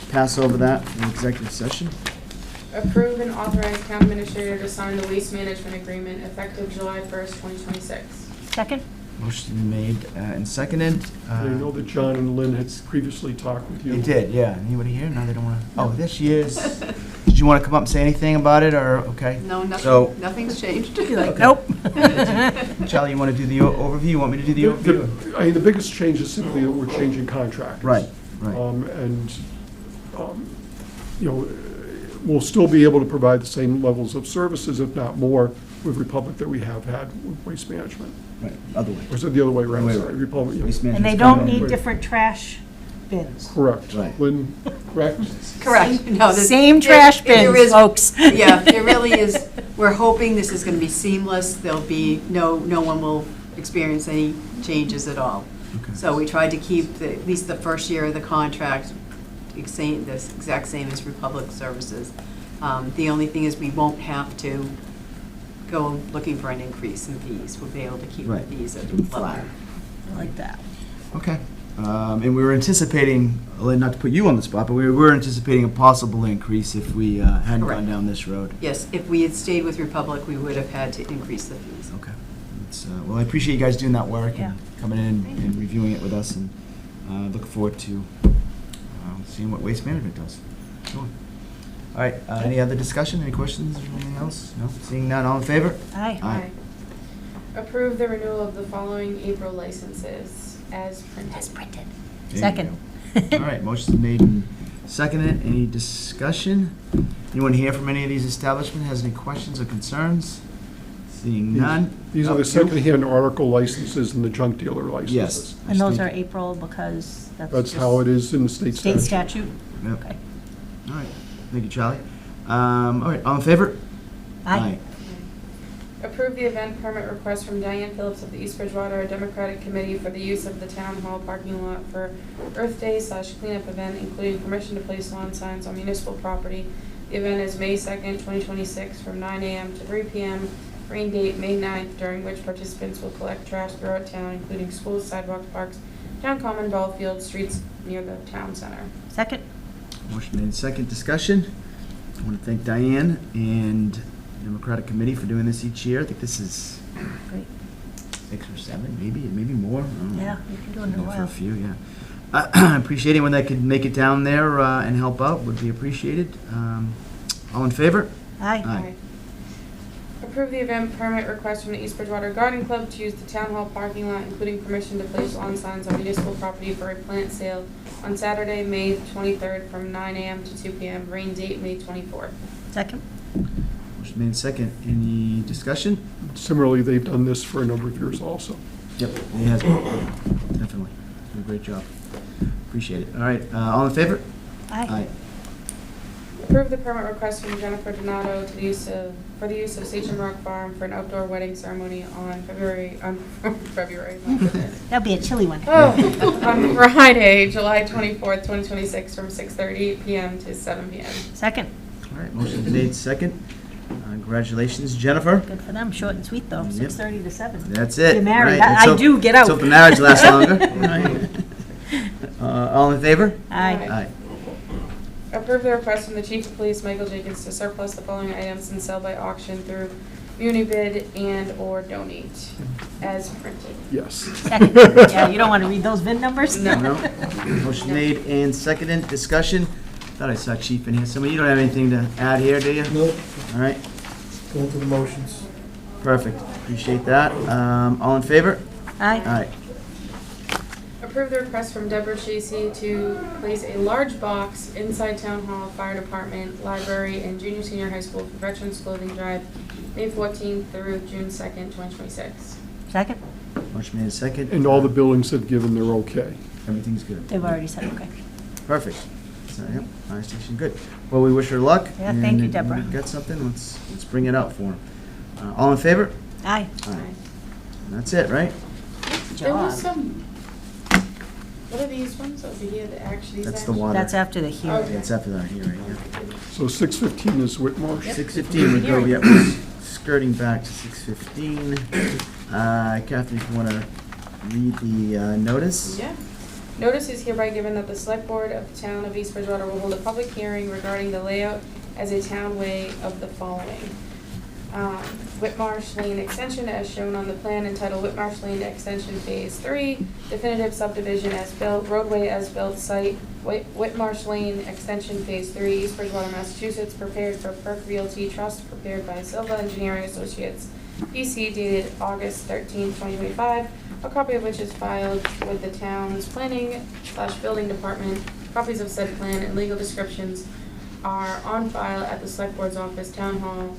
pass over that in executive session. Approve and authorize town administrator to sign the waste management agreement effective July 1st, 2026. Second? Motion made and seconded. I know that John and Lynn had previously talked with you. They did, yeah. Anybody here? No, they don't want to. Oh, there she is. Did you want to come up and say anything about it, or, okay? No, So- nothing's changed. You're like, nope. Charlie, you want to do the overview? You want me to do the overview? I mean, the biggest change is simply that we're changing contractors. Right, right. You know, we'll still be able to provide the same levels of services, if not more, with Republic that we have had with Waste Management. Right, other way. Or is it the other way around? Other way Sorry, around. Republic, yeah. Waste And they management's don't coming in. need different trash bins. Correct. Right. Lynn, correct? Correct. No, Same trash there bins, is- folks. Yeah, it really is. We're hoping this is going to be seamless. There'll be, no one will experience any changes at all. Okay. So we tried to keep at least the first year of the contract the exact same as Republic Services. The only thing is we won't have to go looking for an increase in fees. We'll be able to keep the Right. fees at Keep them level. flat. I like that. Okay. And we were anticipating, Lynn, not to put you on the spot, but we were anticipating a possible increase if we hadn't Correct. gone down this road. Yes, if we had stayed with Republic, we would have had to increase the fees. Okay. Well, I appreciate you guys doing that work Yeah. and coming in and reviewing it with us, and look forward to seeing what Waste Management does. Cool. All right, any other discussion, any questions, or anything else? No? Seeing none, all in favor? Aye. Aye. Approve the renewal of the following April licenses as printed. As printed. There you Second. go. All right, motion's made and seconded. Any discussion? Anyone here from any of these establishments has any questions or concerns? Seeing none? These are Oh, the you? secondhand article licenses and the junk dealer licenses. Yes. And those are April because that's That's just how it is in the state statute. State statute? Yep. Okay. All right, thank you, Charlie. All right, all in favor? Aye. Approve the event permit request from Diane Phillips of the East Bridgewater Democratic Committee for the use of the town hall parking lot for Earth Day / cleanup event, including permission to place lawn signs on municipal property. The event is May 2nd, 2026, from 9 a.m. to 3 p.m. Rain date, May 9th, during which participants will collect trash throughout town, including schools, sidewalks, parks, town common, ball fields, streets near the town center. Second? Motion made, second discussion. I want to thank Diane and the Democratic Committee for doing this each year. I think this is Great. 6 or 7, maybe more. I don't know. Yeah, you've been doing it a Been For a while. few, yeah. I appreciate anyone that could make it down there and help out, would be appreciated. All in favor? Aye. Aye. Approve the event permit request from the East Bridgewater Garden Club to use the town hall parking lot, including permission to place lawn signs on municipal property for a plant sale on Saturday, May 23rd from 9 a.m. to 2 p.m. Rain date, May 24th. Second? Motion made second. Any discussion? Similarly, they've done this for a number of years also. Yep, it has been, definitely. Did a great job. Appreciate it. All right, all in favor? Aye. Approve the permit request from Jennifer Donato for the use of Sachem Rock Farm for an outdoor wedding ceremony on February, my goodness. That'll be a chilly one. On Friday, July 24th, 2026, from 6:30 p.m. to 7 p.m. Second? All right, motion's made second. Congratulations, Jennifer. Good for them, short and sweet though, Yep. 6:30 to 7. That's it. You're married, Right, I do get out. So if the marriage lasts longer. Right. All in favor? Aye. Aye. Approve the request from the Chief of Police, Michael Jenkins, to surplus the following items and sell by auction through Unibid and/or donate, as printed. Yes. Second. Yeah, you don't want to read those VIN numbers? No. Motion made and seconded. Discussion. Thought I saw Chief in here. Somebody, you don't have anything to add here, do you? Nope. All right. Going through the motions. Perfect. Appreciate that. All in favor? Aye. Aye. Approve the request from Deborah Shacy to place a large box inside Town Hall, Fire Department, Library, and Junior Senior High School for Veterans Clothing Drive, May 14th through June 2nd, 2026. Second? Motion made and second. And all the buildings have given they're okay. Everything's good. They've already said okay. Perfect. So, yep, fire station, good. Well, we wish her luck. Yeah, thank you, and Deborah. We've got something, let's bring it out for her. All in favor? Aye. Aye. And that's it, right? There was some, what are these ones over here that actually? That's the water. That's after the hearing. Okay. That's after the hearing, yeah. So 6:15 is Whitmarsh. 6:15 would go, yeah, we're skirting back to 6:15. Catherine, if you want to read the notice? Yeah. Notice is hereby given that the Select Board of the Town of East Bridgewater will hold a public hearing regarding the layout as a town way of the following. Whitmarsh Lane Extension as shown on the plan entitled Whitmarsh Lane Extension Phase 3, definitive subdivision as built, roadway as built site, Whitmarsh Lane Extension Phase 3, East Bridgewater, Massachusetts, prepared for Perk Realty Trust, prepared by Silva Engineering Associates, PC, dated August 13, 2025, a copy of which is filed with the town's planning/building department. Copies of said plan and legal descriptions are on file at the Select Board's office, Town Hall,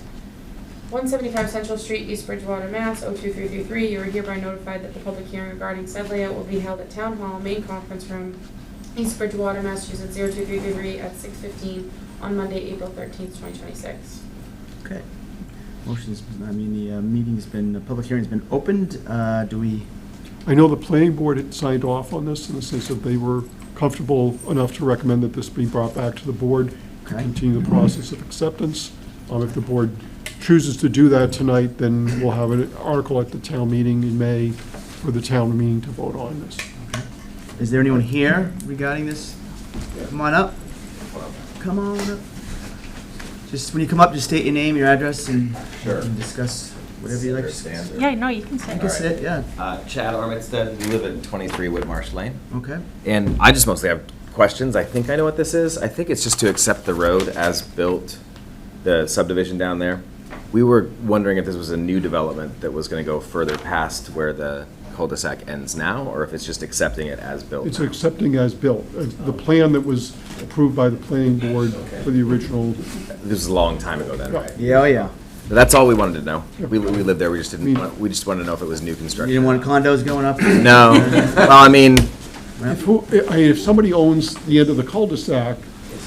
175 Central Street, East Bridgewater, Mass. 02333. You are hereby notified that the public hearing regarding said layout will be held at Town Hall, Main Conference Room, East Bridgewater, Massachusetts, 02333 at 6:15 on Monday, April 13th, 2026. Okay. The public hearing's been opened. Do we, I know the planning board had signed off on this in the sense that they were comfortable enough to recommend that this be brought back to the board to Okay. continue the process of acceptance. If the board chooses to do that tonight, then we'll have an article at the town meeting in May for the town meeting to vote on this. is there anyone here regarding this? Come on up. Come on up. Just, when you come up, just state your name, your address, and discuss whatever you like to say. Yeah, no, you can say. You can sit, yeah. Chad Armitstead, we live at 23 Whitmarsh Lane. Okay. And I just mostly have questions. I think I know what this is. I think it's just to accept the road as built, the subdivision down there. We were wondering if this was a new development that was going to go further past where the cul-de-sac ends now, or if it's just accepting it as built. It's accepting as built. The plan that was approved by the planning board for the original. This was a long time ago then, right? Yeah, oh yeah. But that's all we wanted to know. We lived there, we just didn't, we just wanted to know if it was new You construction. didn't want condos going up? No. Well, I mean, If somebody owns the end of the cul-de-sac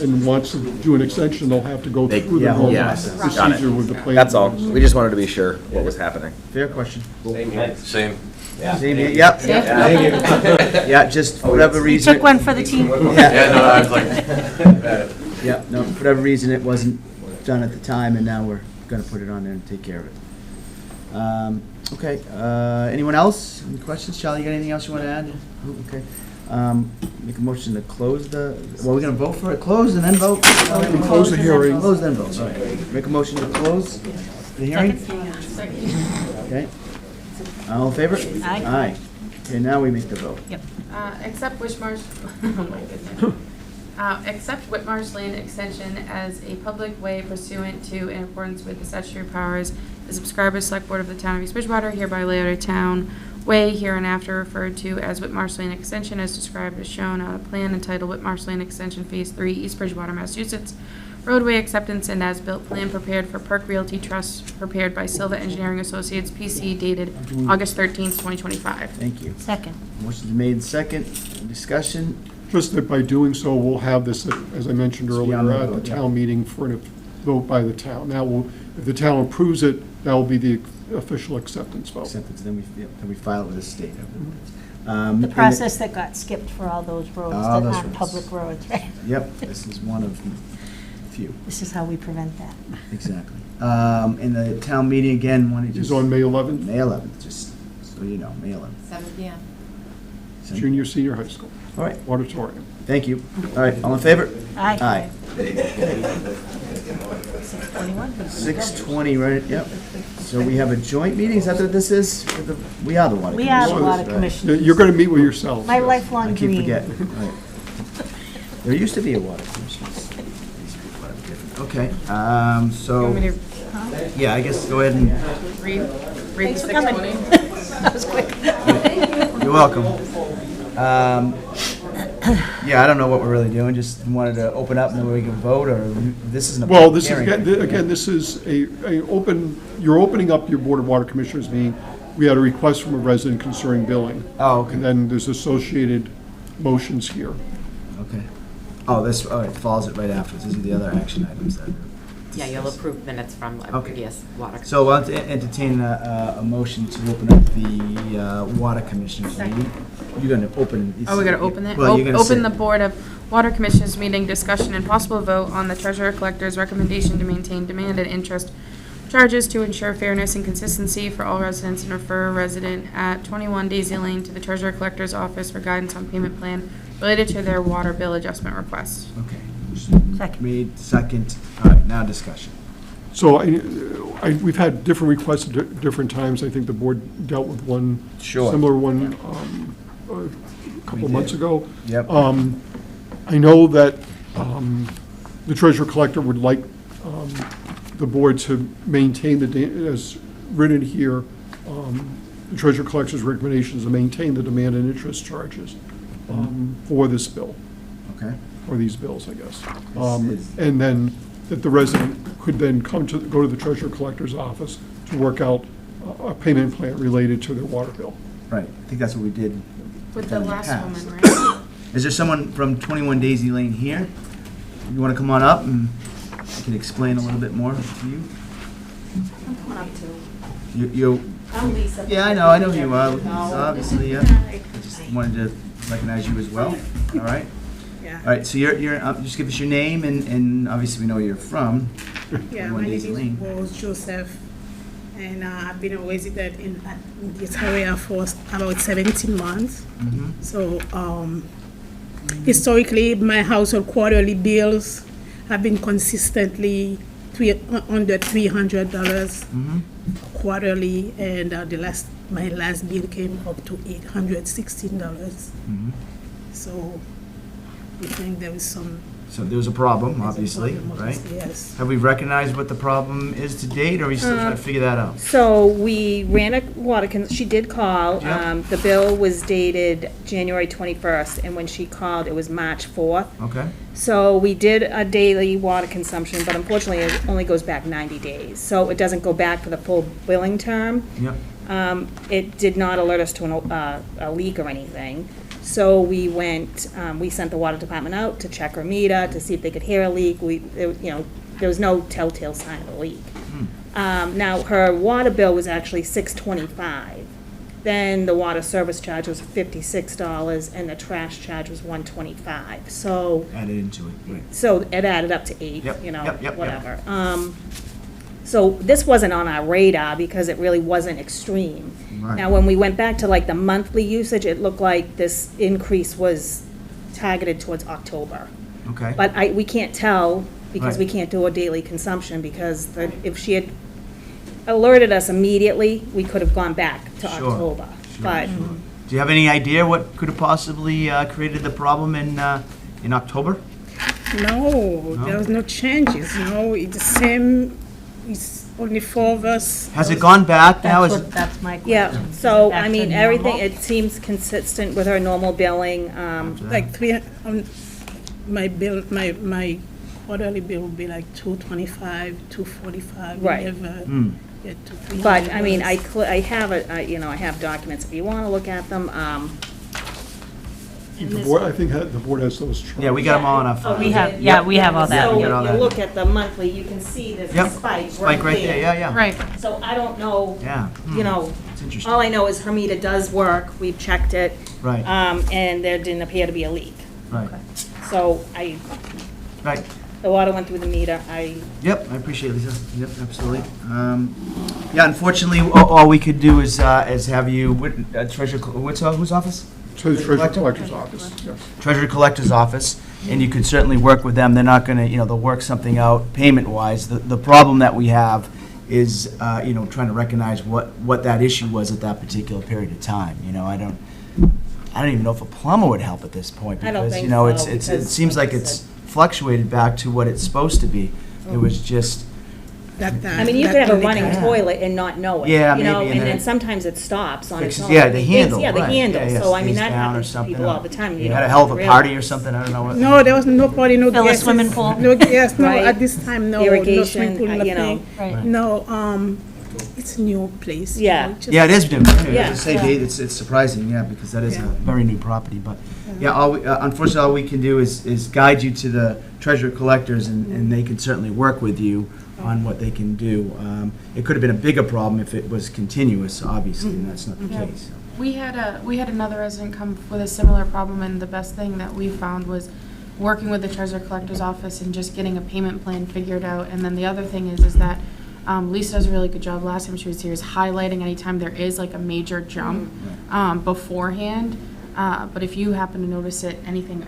and wants to do an extension, they'll have to go through the whole got it. procedure with the plan. That's all. We just wanted to be sure what was happening. Fair question. Same here. Same. Yeah. Same here, yep. Yeah, just for whatever We reason. took one for the team. Yeah, no, I was like. Yeah, no, for whatever reason, it wasn't done at the time, and now we're gonna put it on there and take care of it. Okay, anyone else? Any questions? Charlie, you got anything else you want to add? Oh, okay. Make a motion to close the, well, we're gonna vote for it, close and then vote? Close the hearing. Close then vote, all right. Make a motion to close the hearing? Okay. All in favor? Aye. Aye. Okay, now we make the vote. Yep. Accept Whitmarsh, oh my goodness. Accept Whitmarsh Lane Extension as a public way pursuant to in accordance with the statutory powers. The subscriber select board of the town of East Bridgewater hereby lay out a town way hereinafter referred to as Whitmarsh Lane Extension as described as shown on a plan entitled Whitmarsh Lane Extension Phase 3, East Bridgewater, Massachusetts. Roadway acceptance and as-built plan prepared for Perk Realty Trust, prepared by Silva Engineering Associates, PC, dated August 13th, 2025. Thank you. Second. Motion's made in second. Discussion? Just that by doing so, we'll have this, as I mentioned It's earlier, beyond the at the vote, yeah. town meeting for a vote by the town. That will, if the town approves it, that will be the official acceptance vote. Acceptance, then we file it with the state. The process that got skipped for all those roads All that those aren't roads. public roads, right? Yep, this is one of the few. This is how we prevent that. Exactly. In the town meeting, again, when it Is just... on May 11th, May 11th, just so you know, May 11th. 7 PM. junior, senior high school. All right, Auditorium. thank you. All right, all in favor? Aye. Aye. 6:21. 6:20, right, yep. So we have a joint meeting, is that what this is? We are the water We are the commissioners, water right? commissioners. You're going to meet with yourselves. My yes. lifelong I keep dream. forgetting. Right. There used to be a water commissioners. These people are different. Okay, You so, want me to yeah, I guess go ahead and, read the Thanks for coming. 620? That was quick. you're welcome. Yeah, I don't know what we're really doing, just wanted to open up and then we can vote, or this isn't a Well, public this is, hearing. again, this is a open, you're opening up your Board of Water Commissioners meeting. We had a request from a resident concerning billing. Oh, okay. And then there's associated motions here. Okay. Oh, this, all right, follows it right afterwards. These are the other action items that. Yeah, you'll approve minutes from a Okay. previous water. So I'll entertain a motion to open up the Water Commissioners meeting. You're going to open. Oh, we gotta open it? Well, you're going to Open the Board of Water Commissioners meeting, discussion and possible vote on the treasurer collector's recommendation to maintain demand and interest charges to ensure fairness and consistency for all residents and refer a resident at 21 Daisy Lane to the treasurer collector's office for guidance on payment plan related to their water bill adjustment request. Okay. Second. Made, second. All right, now discussion. So we've had different requests at different times. I think the board dealt with one Sure. similar one a couple of months ago. Yep. I know that the treasurer collector would like the board to maintain as written here, the treasurer collector's recommendations to maintain the demand and interest charges for this bill, Okay. or these bills, I guess. is- And then that the resident could then go to the treasurer collector's office to work out a payment plan related to their water bill. Right, I think that's what we did. With the in last past. woman, right? Is there someone from 21 Daisy Lane here? You want to come on up and I can explain a little bit more to you? I'm coming up too. You, I'm Lisa. yeah, I know who you are, Lisa, obviously, yeah. I just wanted to recognize you as well, all right? Yeah. All right, so you're, just give us your name and obviously we know where you're from. Yeah, 21 my name Daisy is Lane. Rose Joseph, and I've been a resident in this area for about 17 months. Mhm. So historically, my household quarterly bills have been consistently under $300 Mhm. quarterly, and my last bill came up to $816. Mhm. So we think there is some. So there was a problem, There's a obviously, problem, right? obviously, yes. Have we recognized what the problem is to date, or are we still trying to figure that out? So we ran a she did call. Yeah. The bill was dated January 21st, and when she called, it was March 4th. Okay, So we did a daily water consumption, but unfortunately, it only goes back 90 days. So it doesn't go back for the full billing term. yep, It did not alert us to a leak or anything. So we went, we sent the water department out to check her meter, to see if they could hear a leak. There was no telltale sign of a leak. Now, her water bill was actually $625. Then the water service charge was $56, and the trash charge was $125. So, added into it, right. so it added up to 8, Yep, yep. whatever. So this wasn't on our radar because it really wasn't extreme. Right. Now, when we went back to like the monthly usage, it looked like this increase was targeted towards October. Okay. But we can't tell because we Right. can't do a daily consumption because if she had alerted us immediately, we could have gone back to Sure, October. sure, But sure. Do you have any idea what could have possibly created the problem in October? No, there was no changes, no, it's the same, it's only 4 of us. Has it gone back now? Is it- That's my question. Yeah, Is so, it back I to mean, normal? everything, it seems consistent with our normal billing. Like my bill, my quarterly bill will be like 225, 245. We Right. never Hmm. get to 300. But, I mean, I have I have documents if you want to look at them. And The this board, one- I think the board has those charts. Yeah, we got them all on our Oh, file. We have- yeah, we have all that. Yeah, So we if got all you that. look at the monthly, you can see there's a Yep, spike spike right there, yeah, yeah. Right. So I don't know, Yeah. you know, It's interesting. all I know is Hermita does work, we've checked it. Right. And there didn't appear to be a leak. Right, So right. the water went through the meter, Yep, I appreciate it, Lisa. Yep, absolutely. Yeah, unfortunately, all we could do is have you, treasurer, whose office? To the treasurer Collector? collector's office, yes. Treasurer collector's office, and you could certainly work with them. They're not gonna, they'll work something out payment-wise. The problem that we have is, trying to recognize what that issue was at that particular period of time. I don't even know if a plumber would help at this point, I don't because, think so, it because, seems like like you it's said- fluctuated back to what it's supposed to be. It was just, I mean, you could have a running toilet and not know it. Yeah, you know, maybe, and and then then sometimes it stops on its fixes- own. yeah, the It handle, thinks- Yeah, the right. handle, Yeah, yeah, so I mean, stays that down or happens to something, people or all the time. you had a hell of a really- party or something, I don't know what. No, there was no party, no Fill a guests. swimming pool? No, yes, no, Right. at this time, no. No Irrigation, swimming pool, you know. nothing. Right. No, it's a new place. Yeah. Yeah, it is new. Yeah. To say, Dave, it's surprising, yeah, because that is a Yeah. very new property, but, yeah, unfortunately, all we can do is guide you to the treasurer collectors, and they can certainly work with you on what they can do. It could have been a bigger problem if it was continuous, obviously, and that's not the Yeah. case. We had another resident come with a similar problem, and the best thing that we found was working with the treasurer collector's office and just getting a payment plan figured out. And then the other thing is that Lisa does a really good job. Last time she was here, is highlighting anytime there is like a major jump beforehand. But if you happen to notice it, anything,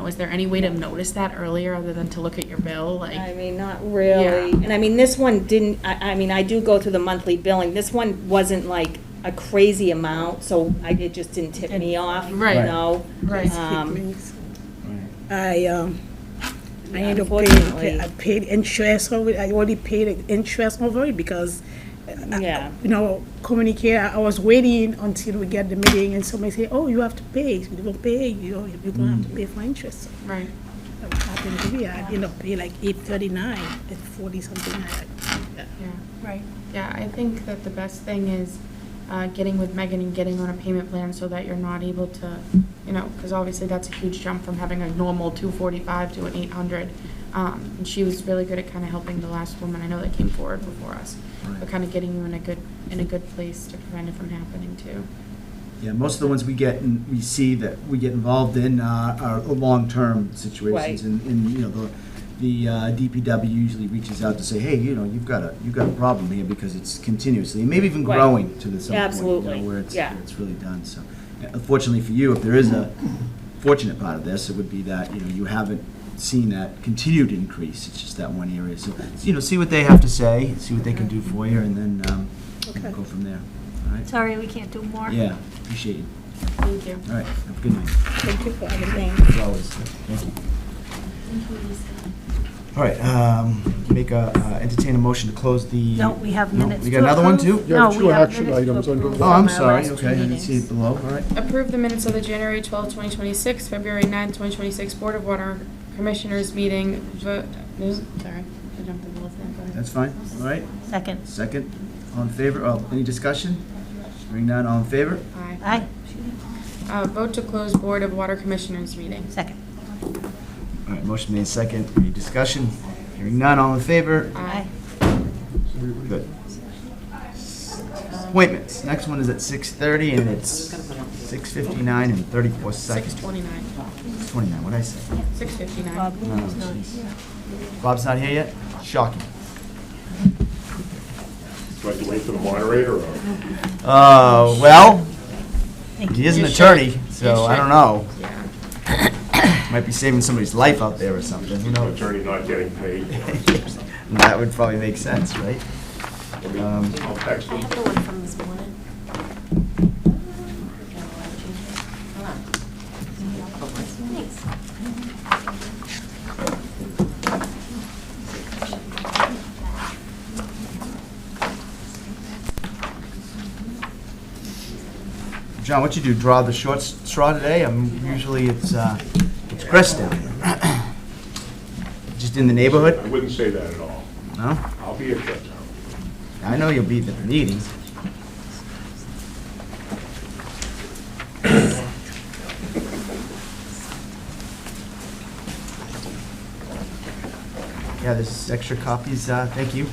is there any way to notice that earlier other than to look at your bill? Like, I mean, not really. Yeah. And I mean, this one didn't, I mean, I do go through the monthly billing. This one wasn't like a crazy amount, so it just didn't tip me off, you Right. know? Right. I ended up Unfortunately. paying, I paid interest over it. I already paid interest over it because, Yeah. communicate, I was waiting until we get the meeting and somebody say, oh, you have to pay. If you don't pay, you're gonna have to pay for interest. right. That happened to me. I ended up paying like $839 at 40-something. Yeah. Right. Yeah, I think that the best thing is getting with Megan and getting on a payment plan so that you're not able to, because obviously that's a huge jump from having a normal 245 to an 800. And she was really good at kind of helping the last woman I know that came forward before us, but kind of getting you in a good place to prevent it from happening too. Yeah, most of the ones we get and we see that we get involved in are long-term situations, Right. and the DPW usually reaches out to say, hey, you've got a problem here because it's continuously, and maybe even Right. growing to some point, Absolutely. where it's Yeah. it's really done. So, unfortunately for you, if there is a fortunate part of this, it would be that you haven't seen that continued increase. It's just that one area. So, see what they have to say, see what they can do for you, and then we'll go from there. All right. Sorry, we can't do more. Yeah, appreciate it. Thank you. All right, have a good night. Thank you for everything. As always, thank you. All right, entertain a motion to close the. No, we have No, minutes we to got another one approve. too? You have No, two we have action minutes to items under approve the- Oh, from I'm our sorry, last two okay, I didn't meetings. see it below, all right. Approve the minutes of the January 12th, 2026, February 9th, 2026 Board of Water Commissioners meeting. Sorry, I jumped in the middle of that. Go ahead. That's fine, all right. Second. Second, all in favor, any discussion? Hearing none, all in favor? Aye. Aye. Vote to close Board of Water Commissioners meeting. Second. All right, motion made second, any discussion? Hearing none, all in favor? Aye. Good. Appointments, next one is at 6:30 and it's 6:59 and 34 seconds. 6:29. 29, what'd I say? 6:59. Oh, jeez. Bob's not here yet? Shocking. Do I have to wait for the moderator, or? Well, Thank he is an You attorney, should. so You I should. don't know. Yeah. Might be saving somebody's life out there or something, who knows? Attorney not getting paid. That would probably make sense, right? I'll text him. The one from this morning. Thanks. John, what you do, draw the short straw today? Usually it's Kristen. Just in the neighborhood? I wouldn't say that at all. No? I'll be at that time. I know you'll be at the meetings. Yeah, there's extra copies, thank you.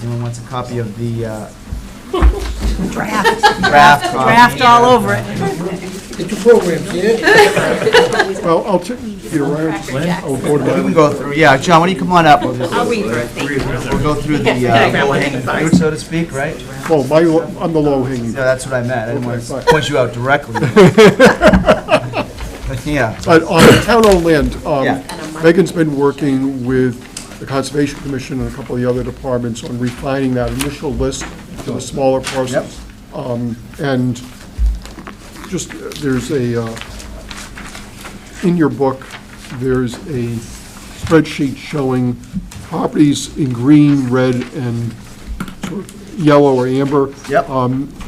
Anyone wants a copy of the Draft. draft copy? Draft all over it. Get your program, kid. Well, I'll check, you're right. I'll go to We can my, go through, yeah, John, why don't you come on up? We'll read through it, thank you. We'll go through the low-hanging fruit, so to speak, right? oh, I'm the low hanging. Yeah, that's what I meant. I didn't want Okay, to fine. point you out directly. But yeah. But on town-owned land, Yeah. Megan's been working with the Conservation Commission and a couple of the other departments on refining that initial list to the smaller parcels. And just, there's in your book, there's a spreadsheet showing properties in green, red, and sort of yellow or amber. Yep.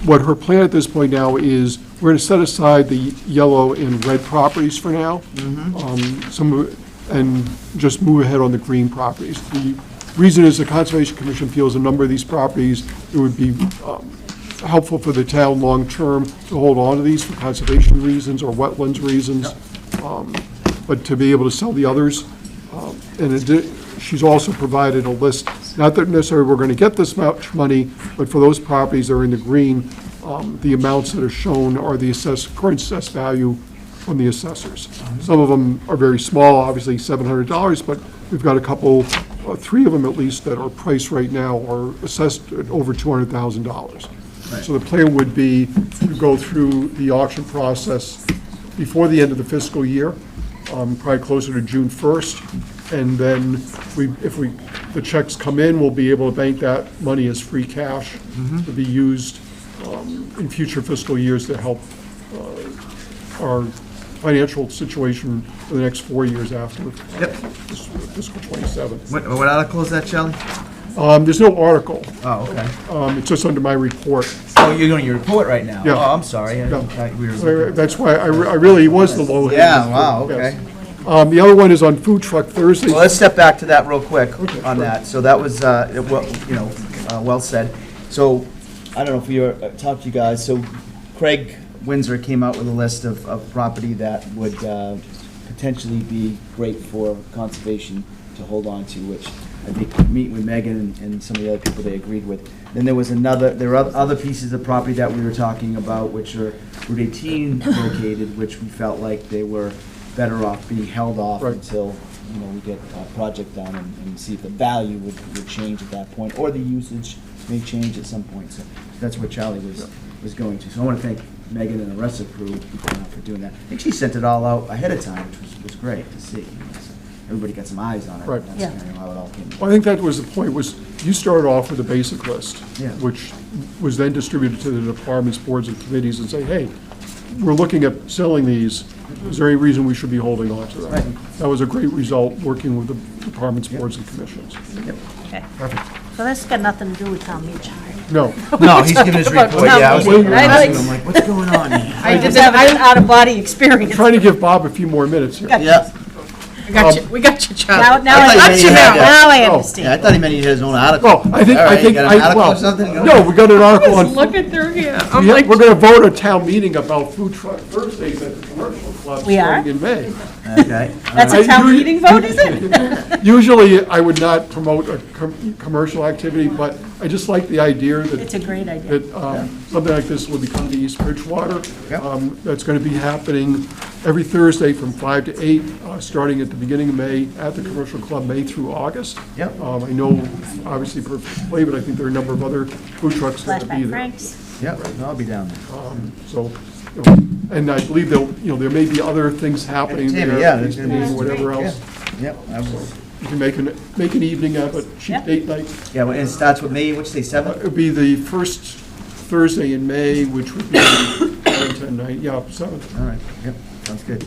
What her plan at this point now is, we're going to set aside the yellow and red properties for now. And just move ahead on the green properties. The reason is the Conservation Commission feels a number of these properties, it would be helpful for the town long-term to hold on to these for conservation reasons or wetlands reasons, but to be able to sell the others. She's also provided a list, not that necessarily we're going to get this much money, but for those properties that are in the green, the amounts that are shown are the current assessed value from the assessors. Some of them are very small, obviously $700, but we've got a couple, 3 of them at least, that are priced right now or assessed at over $200,000. So the plan would be to go through the auction process before the end of the fiscal year, probably closer to June 1st. And then if the checks come in, we'll be able to bank that money as free cash to be used in future fiscal years to help our financial situation for the next 4 years after fiscal 27. What article is that, Charlie? There's no article. Oh, okay. It's just under my report. Oh, you're doing your report right now? Yeah. Oh, I'm sorry. I thought we were- That's why I really was the low. Yeah, wow, okay. The other one is on Food Truck Thursday. Well, let's step back to that real quick on that. So that was, well said. So, I don't know if we talked to you guys, so Craig Windsor came out with a list of property that would potentially be great for conservation to hold on to, which I think meeting with Megan and some of the other people they agreed with. Then there were other pieces of property that we were talking about, which are Route 18 located, which we felt like they were better off being held off until, we get a project done and see if the value would change at that point, or the usage may change at some point. So that's what Charlie was going to. So I want to thank Megan and the rest of the crew for doing that. I think she sent it all out ahead of time, which was great to see. So everybody got some eyes on it. Right. That's kind of how it all came. Well, I think that was the point, was you started off with a basic list, which was then distributed to the departments, boards, and committees and say, hey, we're looking at selling these. Is there any reason we should be holding on to them? Right. That was a great result, working with the departments, boards, and commissions. Okay. Perfect. So this got nothing to do with town meeting. No. No, he's giving his report. Yeah, I was Town meeting. I'm like, what's going on here? I just have an out-of-body experience. Trying to give Bob a few more minutes here. Yeah. We got you, Charlie. Now I understand. Yeah, I thought he meant he had his own article. Well, I think, All right, I think, you got an article or something? no, we got an article on. Looking through here. We're going to vote at town meeting about Food Truck Thursdays at the commercial club We are? starting in May. Okay. That's a town meeting vote, is it? Usually, I would not promote a commercial activity, but I just like the idea that. It's a great idea. That something like this will be coming to East Bridgewater. Yep. That's going to be happening every Thursday from 5 to 8, starting at the beginning of May at the commercial club, May through August. Yep. I know, obviously, Perfect Play, but I think there are a number of other food trucks that will be Flashback there. Franks. Yep, I'll be down there. So, and I believe there may be other things happening there. Yeah, there's gonna be Whatever else. Yep, I was. You can make an evening of it, cheap date night. Yeah, well, it starts with May, which day, 7th? It would be the first Thursday in May, which would be 7th. All right, yep, sounds good.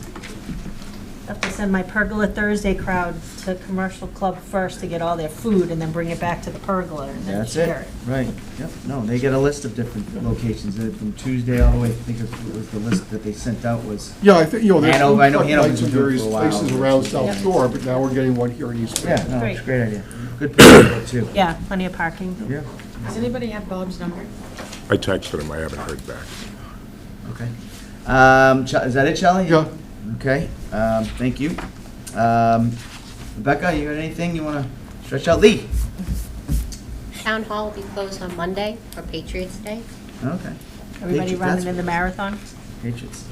Have to send my Pergola Thursday crowd to Commercial Club first to get all their food and then bring it back to the Pergola and then That's share it, it. right, yep, no, they get a list of different locations, from Tuesday all the way, I think it was the list that they sent out was. Yeah, I think, you know, there's Hanover, I know food truck Hanover's nights in been doing it various for a while. places around South Yep. Shore, but now we're getting one here in East Bay. Yeah, no, Great. it's a great idea, good place to go too. Yeah, plenty of parking. Yeah, Does anybody have Bob's number? I texted him, I haven't heard back. okay. Is that it, Shelley? Yeah. Okay, thank you. Rebecca, you got anything you wanna stretch out? Lee? Town Hall will be closed on Monday for Patriots Day. Okay. Everybody Patriots, running that's in the marathon? Patriots.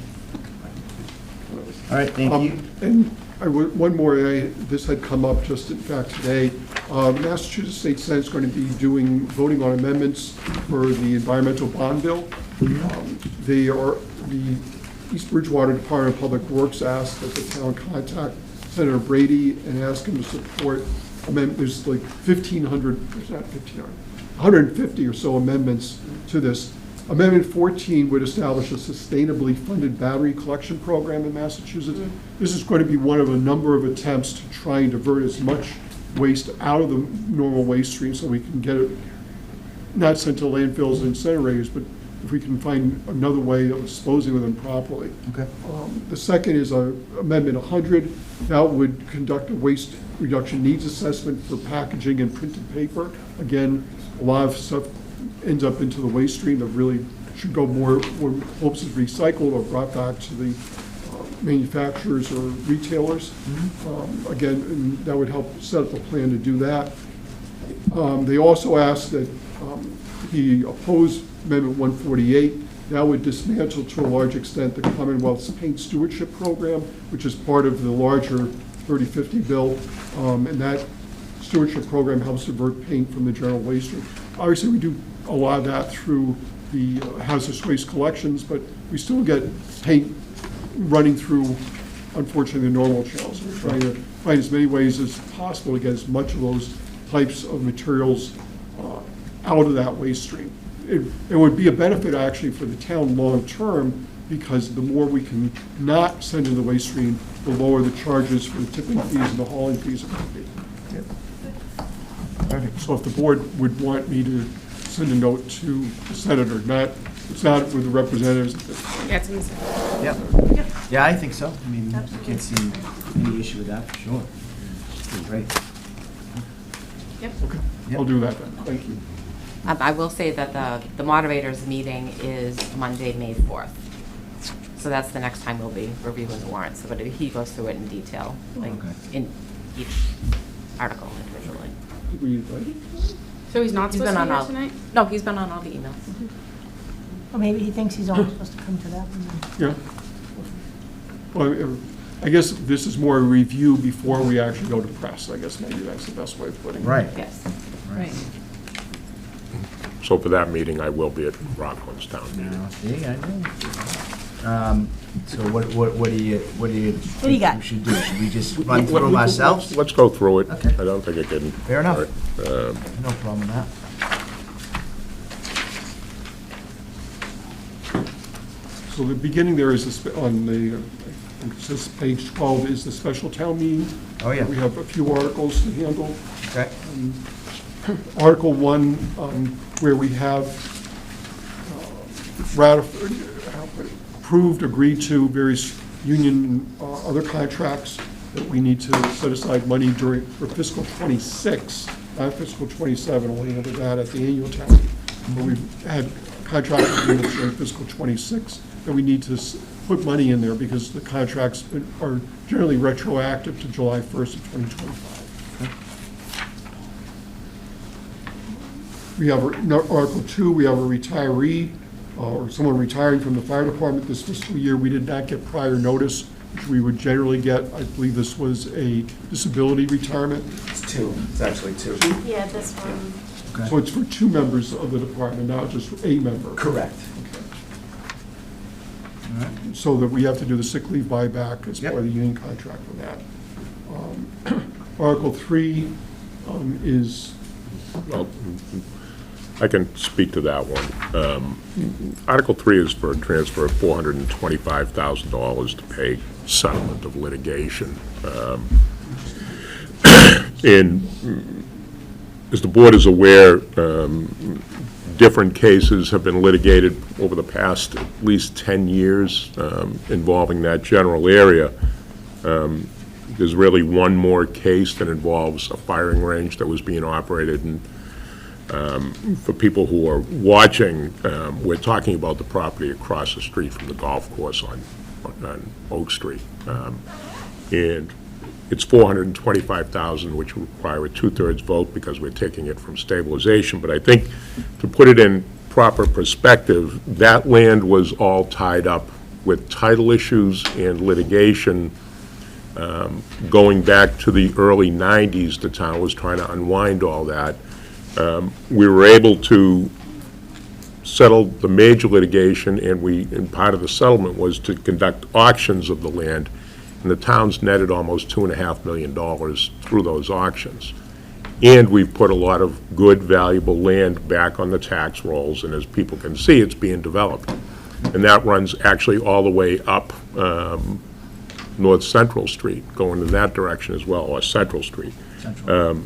All right, thank you. And one more, this had come up just in fact today. Massachusetts State Senate is going to be voting on amendments for the environmental bond bill. The East Bridgewater Department of Public Works asked that the town contact Senator Brady and ask him to support amendment. There's like 150 or so amendments to this. Amendment 14 would establish a sustainably funded battery collection program in Massachusetts. This is going to be one of a number of attempts to try and divert as much waste out of the normal waste stream so we can get it not sent to landfills and incinerators, but if we can find another way of disposing of them properly. Okay. The second is Amendment 100. That would conduct a waste reduction needs assessment for packaging and printed paper. Again, a lot of stuff ends up into the waste stream that really should go more hopes is recycled or brought back to the manufacturers or retailers. Again, and that would help set up a plan to do that. They also asked that he oppose Amendment 148. That would dismantle to a large extent the Commonwealth's paint stewardship program, which is part of the larger 3050 bill. And that stewardship program helps divert paint from the general waste stream. Obviously, we do a lot of that through the hazardous waste collections, but we still get paint running through, unfortunately, the normal channels. We're trying to find as many ways as possible to get as much of those types of materials out of that waste stream. It would be a benefit actually for the town long-term, because the more we can not send in the waste stream, the lower the charges for the tipping fees and the hauling fees are going to be. Perfect. So if the board would want me to send a note to the senator, it's not with the representatives. Yeah, it's in the Senate. Yep. Yeah, I think so. I mean, I can't see any issue with that, for sure. Great. Yep. Okay, I'll do that then. Thank you. I will say that the moderators' meeting is Monday, May 4th. So that's the next time we'll be reviewing the warrants. But he goes through it in detail, like in each article individually. Did we invite him? So he's not He's supposed been to be on here all, tonight? no, he's been on all the emails. Or maybe he thinks he's only supposed to come to that one. Yeah. Well, I guess this is more a review before we actually go to press. I guess maybe that's the best way of putting it. Right. Yes. Right. So for that meeting, I will be at Rockland's town meeting. Now, see, I know. So what do you What do you got? we should do? Should we just run through them ourselves? Let's go through it. Okay. I don't think it can. Fair enough. All right. No problem with that. So the beginning there is on the, I think it says page 12 is the special town meeting. Oh, yeah. We have a few articles to handle. Okay. Article 1, where we have approved, agreed to various union other contracts that we need to set aside money for fiscal 26, not fiscal 27, we'll handle that at the annual town meeting. But we've had contract agreements during fiscal 26 that we need to put money in there because the contracts are generally retroactive to July 1st of 2025. We have Article 2, we have a retiree or someone retiring from the fire department this fiscal year. We did not get prior notice, which we would generally get. I believe this was a disability retirement. It's two. It's actually two. Yeah, this one. Okay. So it's for 2 members of the department, not just a member. Correct. All right. So that we have to do the sick leave buyback as Yep. part of the union contract for that. Article 3 is Well, I can speak to that one. Article 3 is for a transfer of $425,000 to pay settlement of litigation. And as the board is aware, different cases have been litigated over the past at least 10 years involving that general area. There's really one more case that involves a firing range that was being operated, and for people who are watching, we're talking about the property across the street from the golf course on Oak Street. And it's $425,000, which would require a 2/3 vote because we're taking it from stabilization. But I think to put it in proper perspective, that land was all tied up with title issues and litigation going back to the early 90s. The town was trying to unwind all that. We were able to settle the major litigation, and part of the settlement was to conduct auctions of the land. And the town's netted almost $2.5 million through those auctions. And we've put a lot of good, valuable land back on the tax rolls, and as people can see, it's being developed. And that runs actually all the way up North Central Street, going in that direction as well, or Central Street.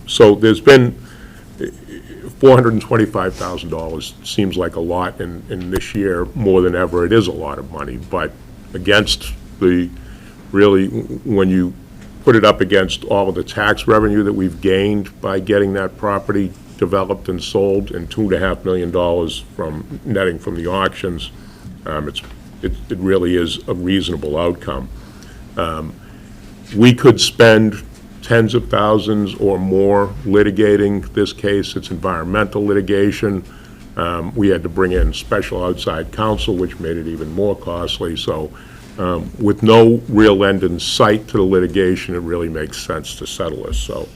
So there's been $425,000 seems like a lot in this year, more than ever. It is a lot of money, but against the really, when you put it up against all of the tax revenue that we've gained by getting that property developed and sold, and $2.5 million from netting from the auctions, it really is a reasonable outcome. We could spend tens of thousands or more litigating this case. It's environmental litigation. We had to bring in special outside counsel, which made it even more costly. So with no real end in sight to the litigation, it really makes sense to settle this. So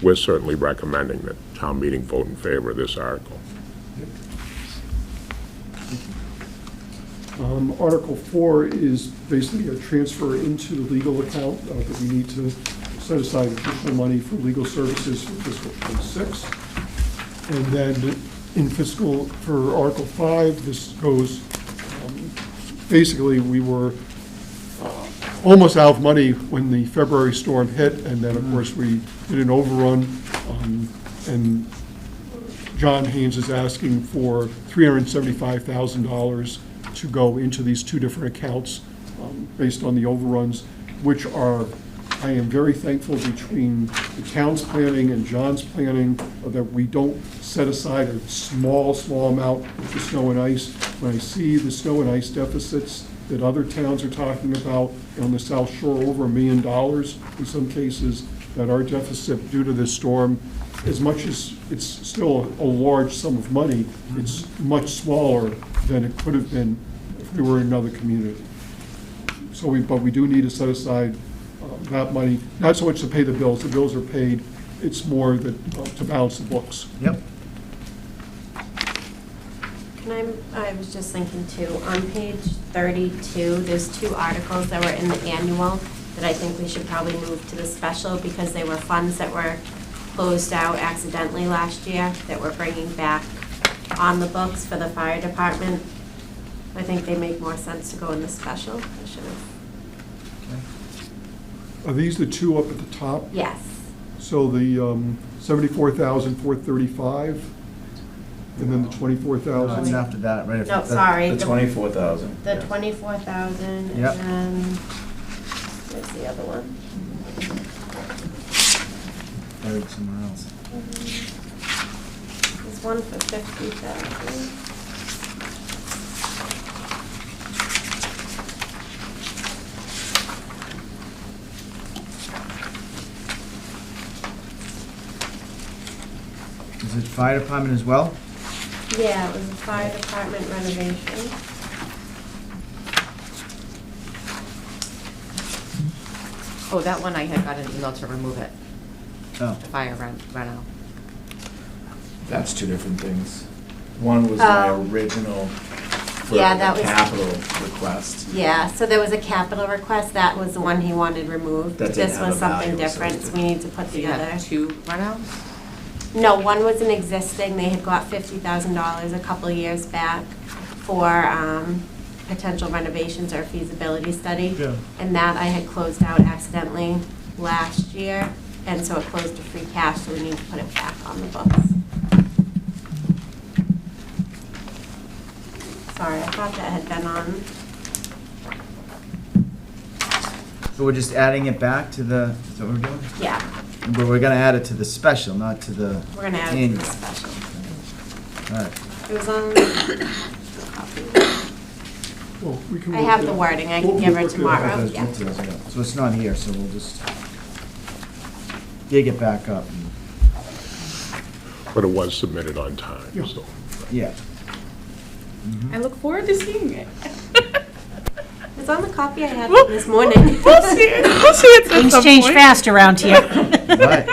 we're certainly recommending that town meeting vote in favor of this article. Article 4 is basically a transfer into the legal account that we need to set aside additional money for legal services for fiscal 26. And then for Article 5, this goes, basically we were almost out of money when the February storm hit, and then of course we did an overrun, and John Haynes is asking for $375,000 to go into these two different accounts based on the overruns, which are, I am very thankful between the town's planning and John's planning that we don't set aside a small amount for snow and ice. When I see the snow and ice deficits that other towns are talking about on the South Shore, over $1 million in some cases, that our deficit due to this storm, as much as it's still a large sum of money, it's much smaller than it could have been if we were in another community. So but we do need to set aside that money, not so much to pay the bills are paid, it's more that to balance the books. Yep. I was just thinking too, on page 32, there's two articles that were in the annual that I think we should probably move to the special, because they were funds that were closed out accidentally last year that we're bringing back on the books for the fire department. I think they make more sense to go in the special. I should have. Are these the two up at the top? Yes. So the $74,435, and then the $24,000? It's after that, right? No, sorry. The 24,000. The 24,000, Yep. and then, where's the other one? Buried somewhere else. There's one for 50,000. Is it fire department as well? Yeah, it was a fire department renovation. Oh, that one I had got an email to remove it. Oh. The fire reno. That's two different things. One was my original for Yeah, the that was- capital request. Yeah, so there was a capital request, that was the one he wanted removed. That didn't This have was a something value different, so we need to put So you have together. two reno? No, one was an existing, they had got $50,000 a couple years back for potential renovations or feasibility study. Yeah. And that I had closed out accidentally last year, and so it closed to free cash, so we need to put it back on the books. Sorry, I thought that had been on. So we're just adding it back to the, is that what we're doing? Yeah, But we're gonna add it to the special, not to the we're gonna add it to annual. the special. All right. It was on. Well, we can I work have that- the wording, I we'll- can give we'll her work it tomorrow, out. Those yeah. details, yeah. So it's not here, so we'll just dig it back up. But it was submitted on time, so. Yeah. I look forward to seeing it. It's on the copy I had this morning. We'll see it. We'll see it at Things some change point. fast around here. Right.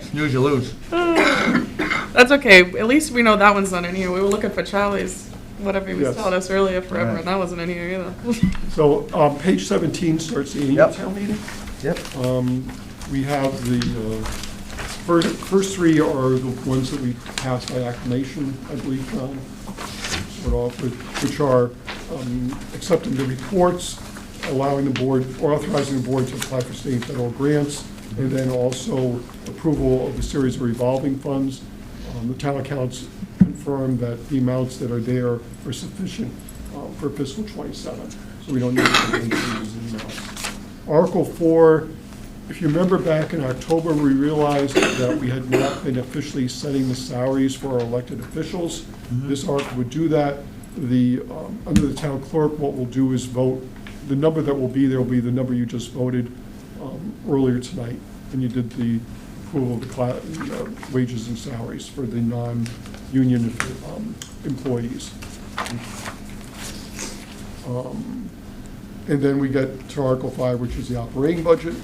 Snooze, you lose. That's okay. At least we know that one's not in here. We were looking for Charlie's, whatever he was Yes. telling us earlier forever, Right. and that wasn't in here either. So, page 17 starts the annual Yep. town meeting. Yep. We have the, first three are the ones that we passed by acclamation, I believe, sort off with, which are accepting the reports, allowing the board, or authorizing the board to apply for state and federal grants, and then also approval of the series of revolving funds. The town accounts confirm that the amounts that are there are sufficient for fiscal '27, so we don't need to make any changes in the amounts. Article 4, if you remember back in October, we realized that we had not been officially setting the salaries for our elected officials. This article would do that. Under the town clerk, what we'll do is vote, the number that will be there will be the number you just voted earlier tonight, and you did the approval of the wages and salaries for the non-union employees. And then we get to Article 5, which is the operating budget.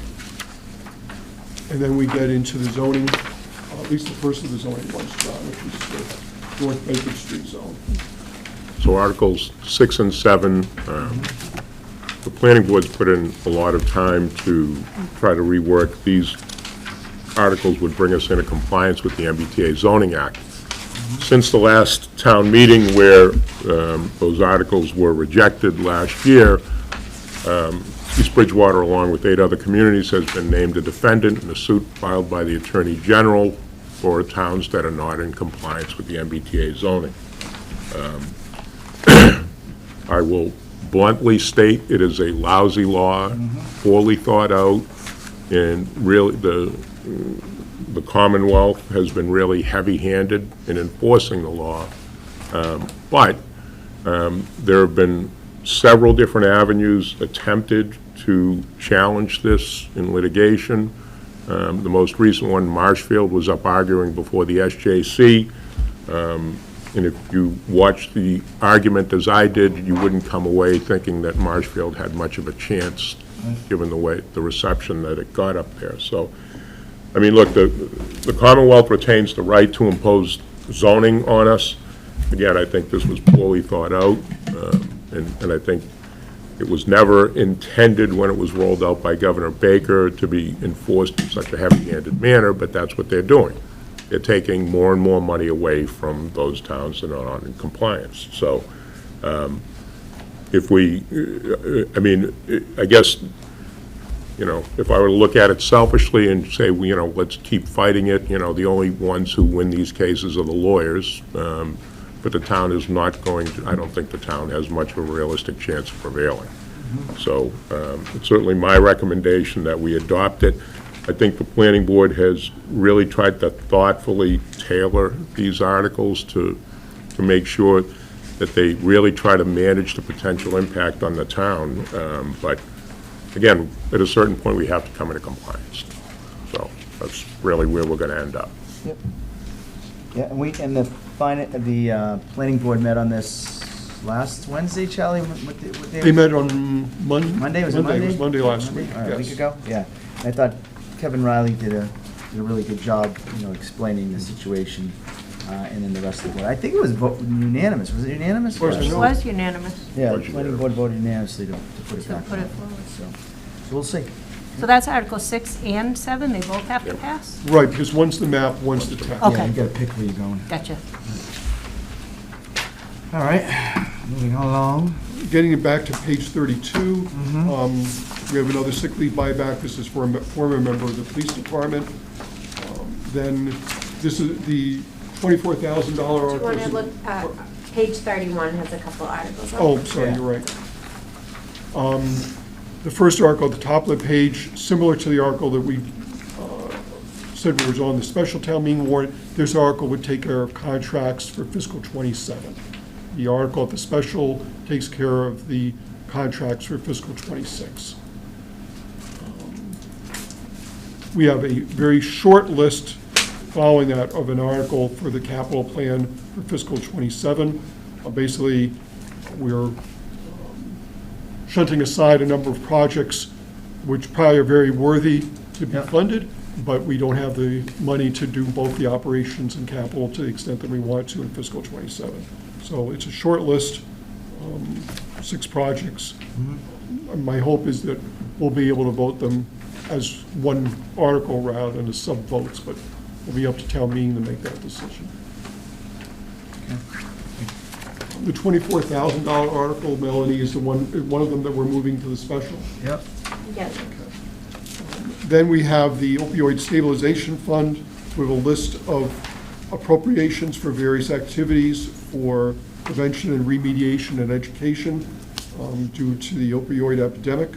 And then we get into the zoning, at least the first of the zoning ones, John, which is the North Bedford Street zone. So Articles 6 and 7, the planning board's put in a lot of time to try to rework. These articles would bring us into compliance with the MBTA zoning act. Since the last town meeting where those articles were rejected last year, East Bridgewater, along with 8 other communities, has been named a defendant in a suit filed by the Attorney General for towns that are not in compliance with the MBTA zoning. I will bluntly state it is a lousy law, poorly thought out, and really the Commonwealth has been really heavy-handed in enforcing the law. But there have been several different avenues attempted to challenge this in litigation. The most recent one, Marshfield, was up arguing before the SJC. And if you watched the argument as I did, you wouldn't come away thinking that Marshfield had much of a chance, given the reception that it got up there. So, I mean, look, the Commonwealth retains the right to impose zoning on us. Again, I think this was poorly thought out, and I think it was never intended when it was rolled out by Governor Baker to be enforced in such a heavy-handed manner, but that's what they're doing. They're taking more and more money away from those towns that are not in compliance. So if we, I mean, I guess, you know, if I were to look at it selfishly and say, you know, let's keep fighting it, you know, the only ones who win these cases are the lawyers, but the town is not going to, I don't think the town has much of a realistic chance of prevailing. So it's certainly my recommendation that we adopt it. I think the planning board has really tried to thoughtfully tailor these articles to make sure that they really try to manage the potential impact on the town. But again, at a certain point, we have to come into compliance. So that's really where we're going to end up. Yep. Yeah, and the planning board met on this last Wednesday, Charlie? What day They was met it? on Monday, was it Monday? It was Monday last week, All right, a week yes. ago, yeah. And I thought Kevin Riley did a really good job, you know, explaining the situation, and then the rest of the board. I think it was unanimous. Was it unanimous? Of course, It was unanimous. Yeah, the planning board voted unanimously to put it To back put on. it forward. So we'll see. So that's Article 6 and 7, they both have to pass? Right, because one's the map, one's the text. Okay. Yeah, you gotta pick where you're going. Gotcha. All right, moving along. Getting it back to page 32, we have another sick leave buyback. This is for a former member of the police department. Then this is the $24,000 Do article. you want to look, page 31 has a couple articles on it. Oh, sorry, you're right. The first article at the top of the page, similar to the article that we said was on the special town meeting warrant, this article would take care of contracts for fiscal '27. The article at the special takes care of the contracts for fiscal '26. We have a very short list following that of an article for the capital plan for fiscal '27. Basically, we're shunting aside a number of projects which probably are very worthy to be funded, but we don't have the money to do both the operations and capital to the extent that we want to in fiscal '27. So it's a short list, 6 projects. My hope is that we'll be able to vote them as one article rather than as sub-votes, but it'll be up to town meeting to make that decision. The $24,000 article, Melanie, is the one of them that we're moving to the special. Yep. Yes. Then we have the opioid stabilization fund with a list of appropriations for various activities for prevention and remediation and education due to the opioid epidemic.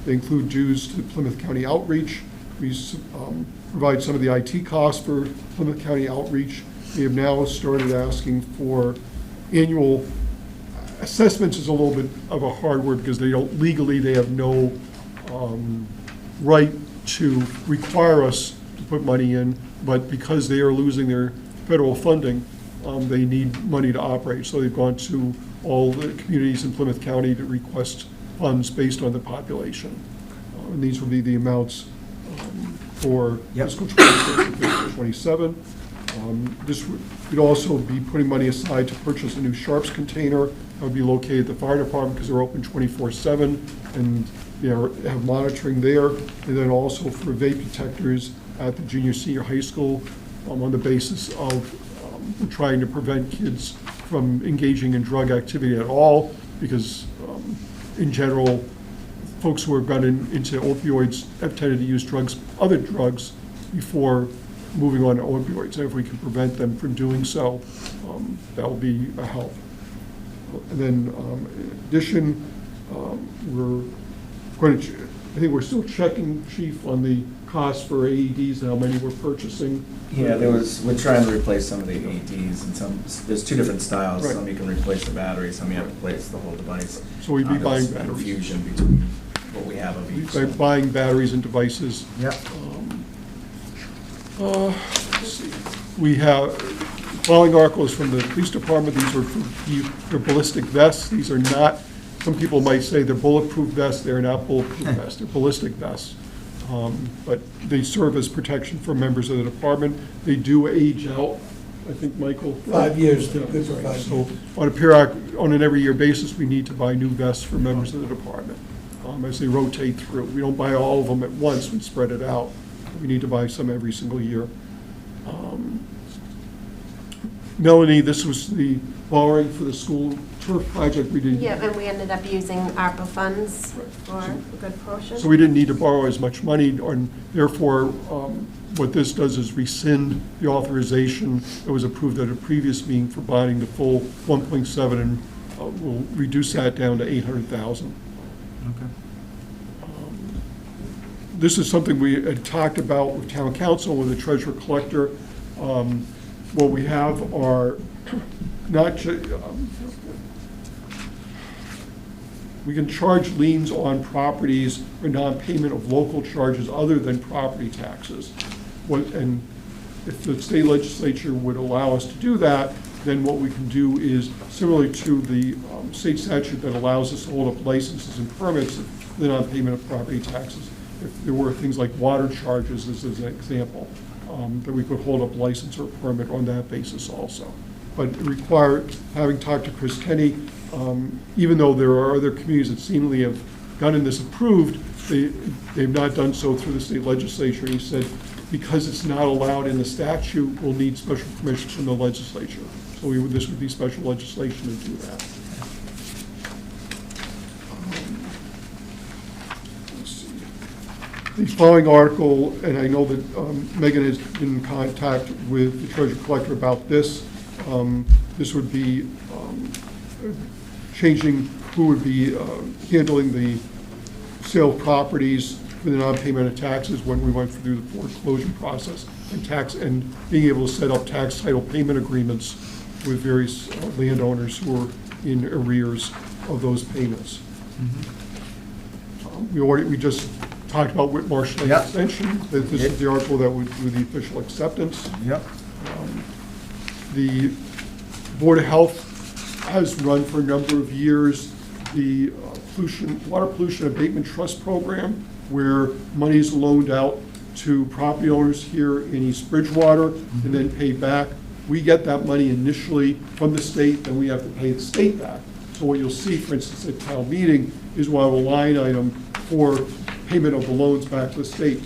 They include dues to Plymouth County Outreach. We provide some of the IT costs for Plymouth County Outreach. We have now started asking for annual assessments. Is a little bit of a hard word because they don't, legally, they have no right to require us to put money in, but because they are losing their federal funding, they need money to operate. So they've gone to all the communities in Plymouth County to request funds based on the population. And these will be the amounts for fiscal '26 and fiscal '27. This would also be putting money aside to purchase a new Sharps container that would be located at the fire department because they're open 24/7 and they have monitoring there. And then also for vape detectors at the junior, senior high school on the basis of trying to prevent kids from engaging in drug activity at all because in general, folks who have gotten into opioids have tended to use other drugs before moving on to opioids. And if we can prevent them from doing so, that will be a help. And then in addition, we're going to, I think we're still checking, Chief, on the cost for AEDs and how many we're purchasing. Yeah, we're trying to replace some of the AEDs and there's 2 different styles. Right. Some you can replace the battery, some you have to replace the whole device. So we'd be buying There's batteries. confusion between what we have of each. By buying batteries and devices. Yep. Let's see. We have, following articles from the police department, these are for ballistic vests. These are not, some people might say they're bulletproof vests, they're not bulletproof vests, they're ballistic vests. But they serve as protection for members of the department. They do age out, I think, Michael? 5 years, they're good for 5 So on an every year basis, we need to buy new vests for members of the department as they rotate through. We don't buy all of them at once, we spread it out. We need to buy some every single year. Melanie, this was the borrowing for the school turf project we did. Yeah, and we ended up using ARPA funds for a good portion. So we didn't need to borrow as much money, and therefore, what this does is rescind the authorization that was approved at a previous meeting for bonding the full 1.7, and we'll reduce that down to 800,000. Okay. This is something we had talked about with town council, with the treasurer collector. What we have are not, we can charge liens on properties for non-payment of local charges other than property taxes. And if the state legislature would allow us to do that, then what we can do is, similarly to the state statute that allows us to hold up licenses and permits for the non-payment of property taxes. If there were things like water charges, as an example, that we could hold up license or permit on that basis also. But it required, having talked to Chris Kenny, even though there are other communities that seemingly have gotten this approved, they've not done so through the state legislature. He said, because it's not allowed in the statute, we'll need special permission from the legislature. So this would be special legislation to do that. Let's see. The following article, and I know that Megan has been in contact with the treasurer collector about this. This would be changing who would be handling the sale of properties for the non-payment of taxes when we went through the foreclosure process and being able to set up tax title payment agreements with various landowners who are in arrears of those payments. We just talked about Whitmarsh Lake Extension, that this is the article that would do the official acceptance. The Board of Health has run for a number of years the Water Pollution Abatement Trust Program, where money is loaned out to property owners here in East Bridgewater and then paid back. We get that money initially from the state, then we have to pay the state back. So what you'll see, for instance, at town meeting is we'll have a line item for payment of the loans back to the state.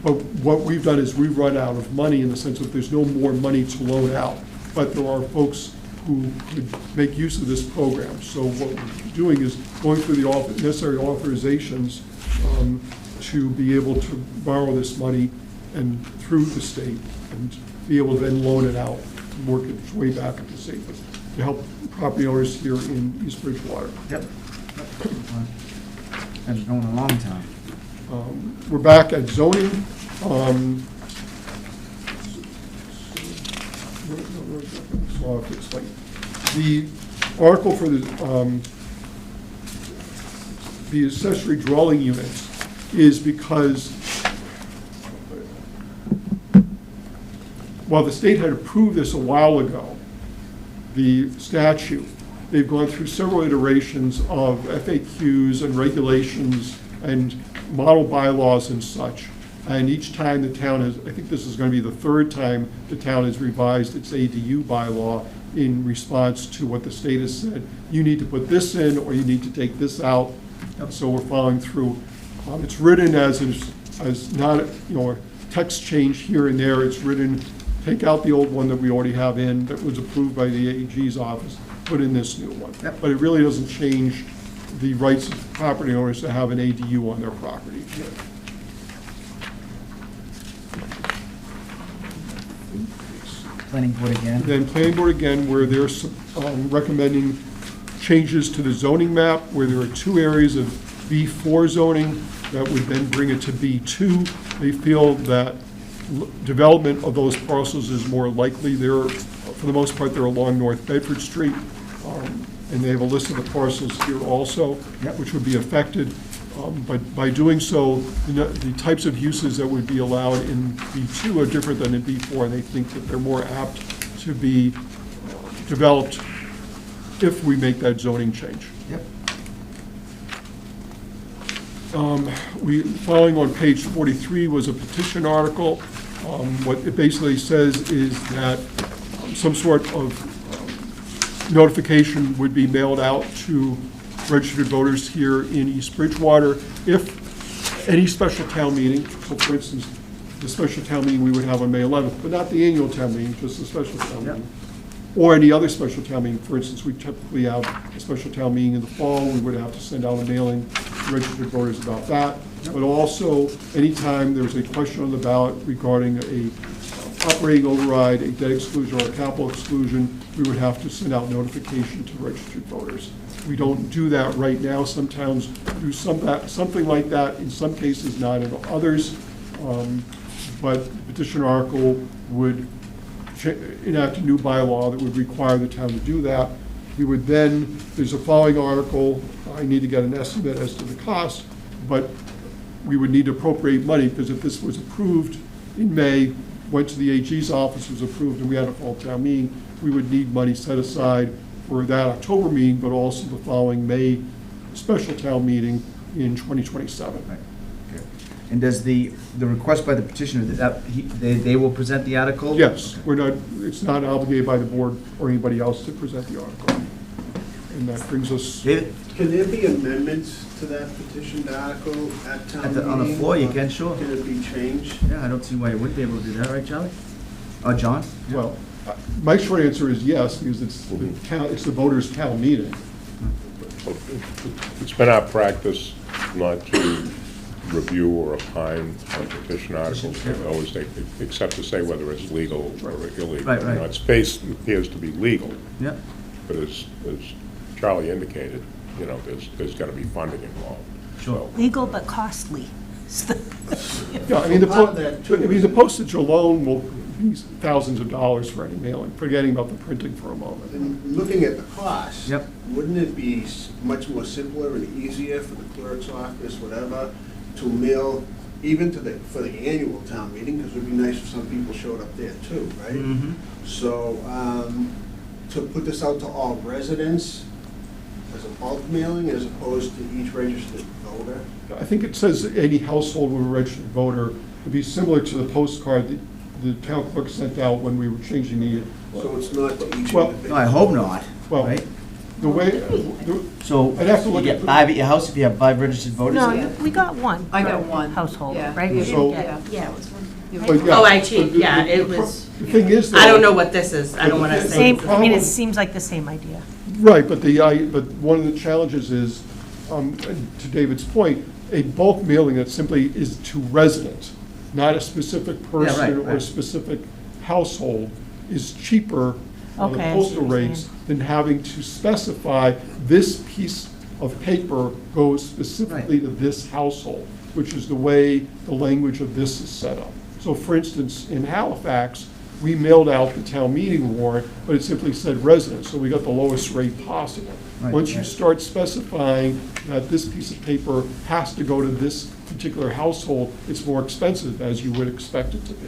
But what we've done is we've run out of money in the sense that there's no more money to loan out. But there are folks who could make use of this program. So what we're doing is going through the necessary authorizations to be able to borrow this money and through the state and be able to then loan it out and work its way back at the state to help property owners here in East Bridgewater. That's going a long time. We're back at zoning. The article for the accessory dwelling units is because while the state had approved this a while ago, the statute, they've gone through several iterations of FAQs and regulations and model bylaws and such. And each time the town has, I think this is going to be the third time the town has revised its ADU bylaw in response to what the state has said. You need to put this in, or you need to take this out. So we're following through. It's written as not a text change here and there. It's written, take out the old one that we already have in that was approved by the AG's office, put in this new one. But it really doesn't change the rights of property owners to have an ADU on their property. Planning board again. Then planning board again, where they're recommending changes to the zoning map, where there are two areas of B4 zoning that would then bring it to B2. They feel that development of those parcels is more likely. They're, for the most part, they're along North Bedford Street, and they have a list of the parcels here also, which would be affected. But by doing so, the types of uses that would be allowed in B2 are different than in B4, and they think that they're more apt to be developed if we make that zoning change. Following on page 43 was a petition article. What it basically says is that some sort of notification would be mailed out to registered voters here in East Bridgewater if any special town meeting, so for instance, the special town meeting we would have on May 11th, but not the annual town meeting, just the special town meeting. Or any other special town meeting. For instance, we typically have a special town meeting in the fall. We would have to send out a mailing to registered voters about that. But also, anytime there's a question on the ballot regarding a operating override, a debt exclusion, or a capital exclusion, we would have to send out notification to registered voters. We don't do that right now. Some towns do something like that, in some cases not in others. But the petition article would enact a new bylaw that would require the town to do that. We would then, there's a following article, I need to get an estimate as to the cost, but we would need to appropriate money, because if this was approved in May, went to the AG's office, was approved, and we had a fall town meeting, we would need money set aside for that October meeting, but also the following May special town meeting in 2027. Right. Okay. And does the request by the petitioner, they will present the article? Yes, we're not, it's not obligated by the board or anybody else to present the article. And that brings us. David? Can there be amendments to that petition article at town meeting? On the floor, you can, sure. Can it be changed? Yeah, I don't see why you wouldn't be able to do that, right, Charlie? John? Well, my short answer is yes, because it's the voters' town meeting. It's been our practice not to review or opine on petition articles, except to say whether it's legal or illegal. Right. You know, its face appears to be legal. Yeah. But as Charlie indicated, you know, there's got to be funding involved. Sure. Legal but costly. Yeah, I mean, the postage alone will be thousands of dollars for any mailing, forgetting about the printing for a moment. And looking at the cost. Yep. Wouldn't it be much more simpler and easier for the clerk's office, whatever, to mail even for the annual town meeting, because it would be nice if some people showed up there too, right? Mm-hmm. So, to put this out to all residents as a bulk mailing as opposed to each registered voter? I think it says that any household with a registered voter would be similar to the postcard that the town clerk sent out when we were changing the. So it's not to each Well, individual? No, I hope not, Well, right? the way, So, I'd have to you look get at the- 5 at your house if you have 5 registered voters? No, we got one. I got per one. household, Yeah. right? We didn't So- get- Yeah, it was one. but yeah, Oh, I cheat, but the- yeah, the- it the pro- was, The thing is, though. I don't know what this is, I don't want to say. Same, I mean, it problem- seems like the same idea. Right, but but one of the challenges is, to David's point, a bulk mailing that simply is to residents, not a specific person or a right. specific household, is cheaper on the Okay, I see postal what you're rates saying. than having to specify this piece of paper goes specifically to this household, which is the way the language of this is set up. So for instance, in Halifax, we mailed out the town meeting warrant, but it simply said residents, so we got the lowest rate possible. Right, Once you right. start specifying that this piece of paper has to go to this particular household, it's more expensive, as you would expect it to be.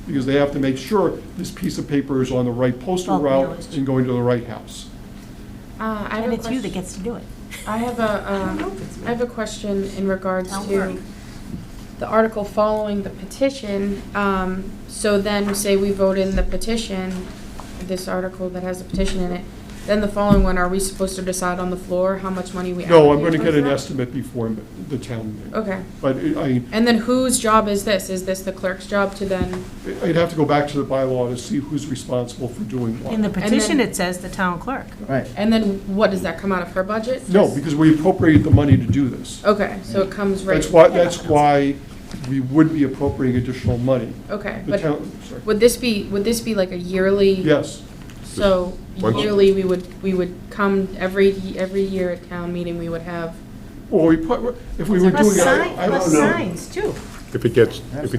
Because they have to make sure this piece of paper is on the right postal Bulk route mailage. and going to the right house. I have And a it's you that question. gets to do it. I have a question in regards Don't to worry. the article following the petition. So then, say we vote in the petition, this article that has a petition in it, then the following one, are we supposed to decide on the floor how much money we allocate? No, I'm going to get an towards estimate before the town meeting. that? Okay. But And then whose job is this? Is this the clerk's job to then? I'd have to go back to the bylaw to see who's responsible for doing what. In the petition, then- it says the town clerk. Right. And then what, does that come out of her budget? No, because we appropriated the money to do this. Okay, so it comes right. That's why we would be appropriating additional money. Okay, The but town, sorry. would this be like a yearly? Yes, So Once- yearly, we would come every year at town meeting, we would have, well, if we were Plus doing it, sign- I plus don't know. signs, too. If it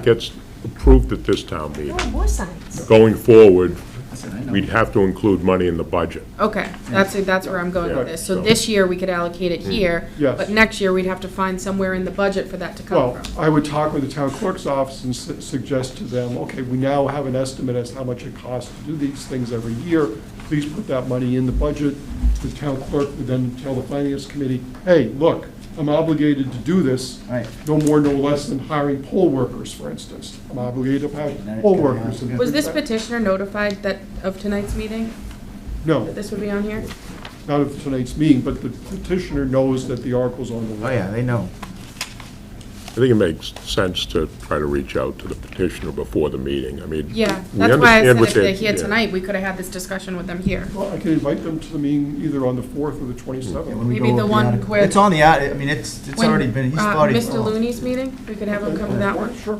gets approved at this town meeting, Oh, more signs. going forward, Listen, I know. we'd have to include money in the budget. okay, that's where I'm going with this. So Yeah. this year, we could allocate it here. Yes. But next year, we'd have to find somewhere in the budget for that to come Well, from. I would talk with the town clerk's office and suggest to them, okay, we now have an estimate as to how much it costs to do these things every year. Please put that money in the budget. The town clerk would then tell the finance committee, hey, look, I'm obligated to do this. Right. No more, no less than hiring poll workers, for instance. I'm obligated to hire poll workers. and Was this that- petitioner notified of tonight's meeting, No, that this would be on here? not of tonight's meeting, but the petitioner knows that the article's on the Oh, warrant. yeah, they know. I think it makes sense to try to reach out to the petitioner before the meeting. I mean, Yeah, we that's why I understand said what if they're they- here yeah. tonight, we could have had this discussion with them here. Well, I can invite them to the meeting either on the 4th or the 27th. When we Maybe go the over one article. where- It's on the, I mean, it's When, already been, he's already. Mr. Looney's meeting, we could have him come to that one. Sure.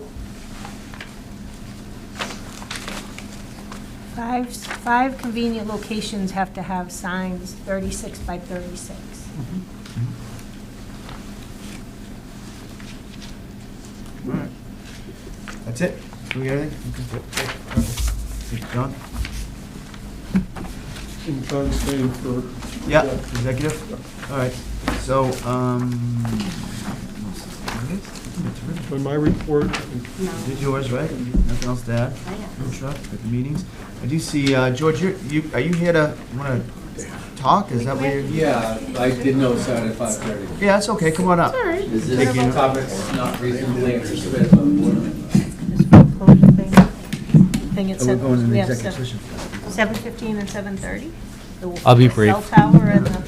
Five convenient locations have to have signs 36 by 36. All right. That's it? Do we get everything? Okay. John? In John's name for. Yeah, executive? All right, so, On my report. did yours, right? Nothing else to add? No truck at the meetings. I do see, George, are you here to, want to talk? Is that what you're? Yeah, I did notice that at 5:30. Yeah, that's okay, come on up. All right. Is Thank this you. topic not reasonably anticipated by the board? Thing it So we're said, going into yeah, executive session. 7:15 and 7:30? I'll be brief. Cell tower and the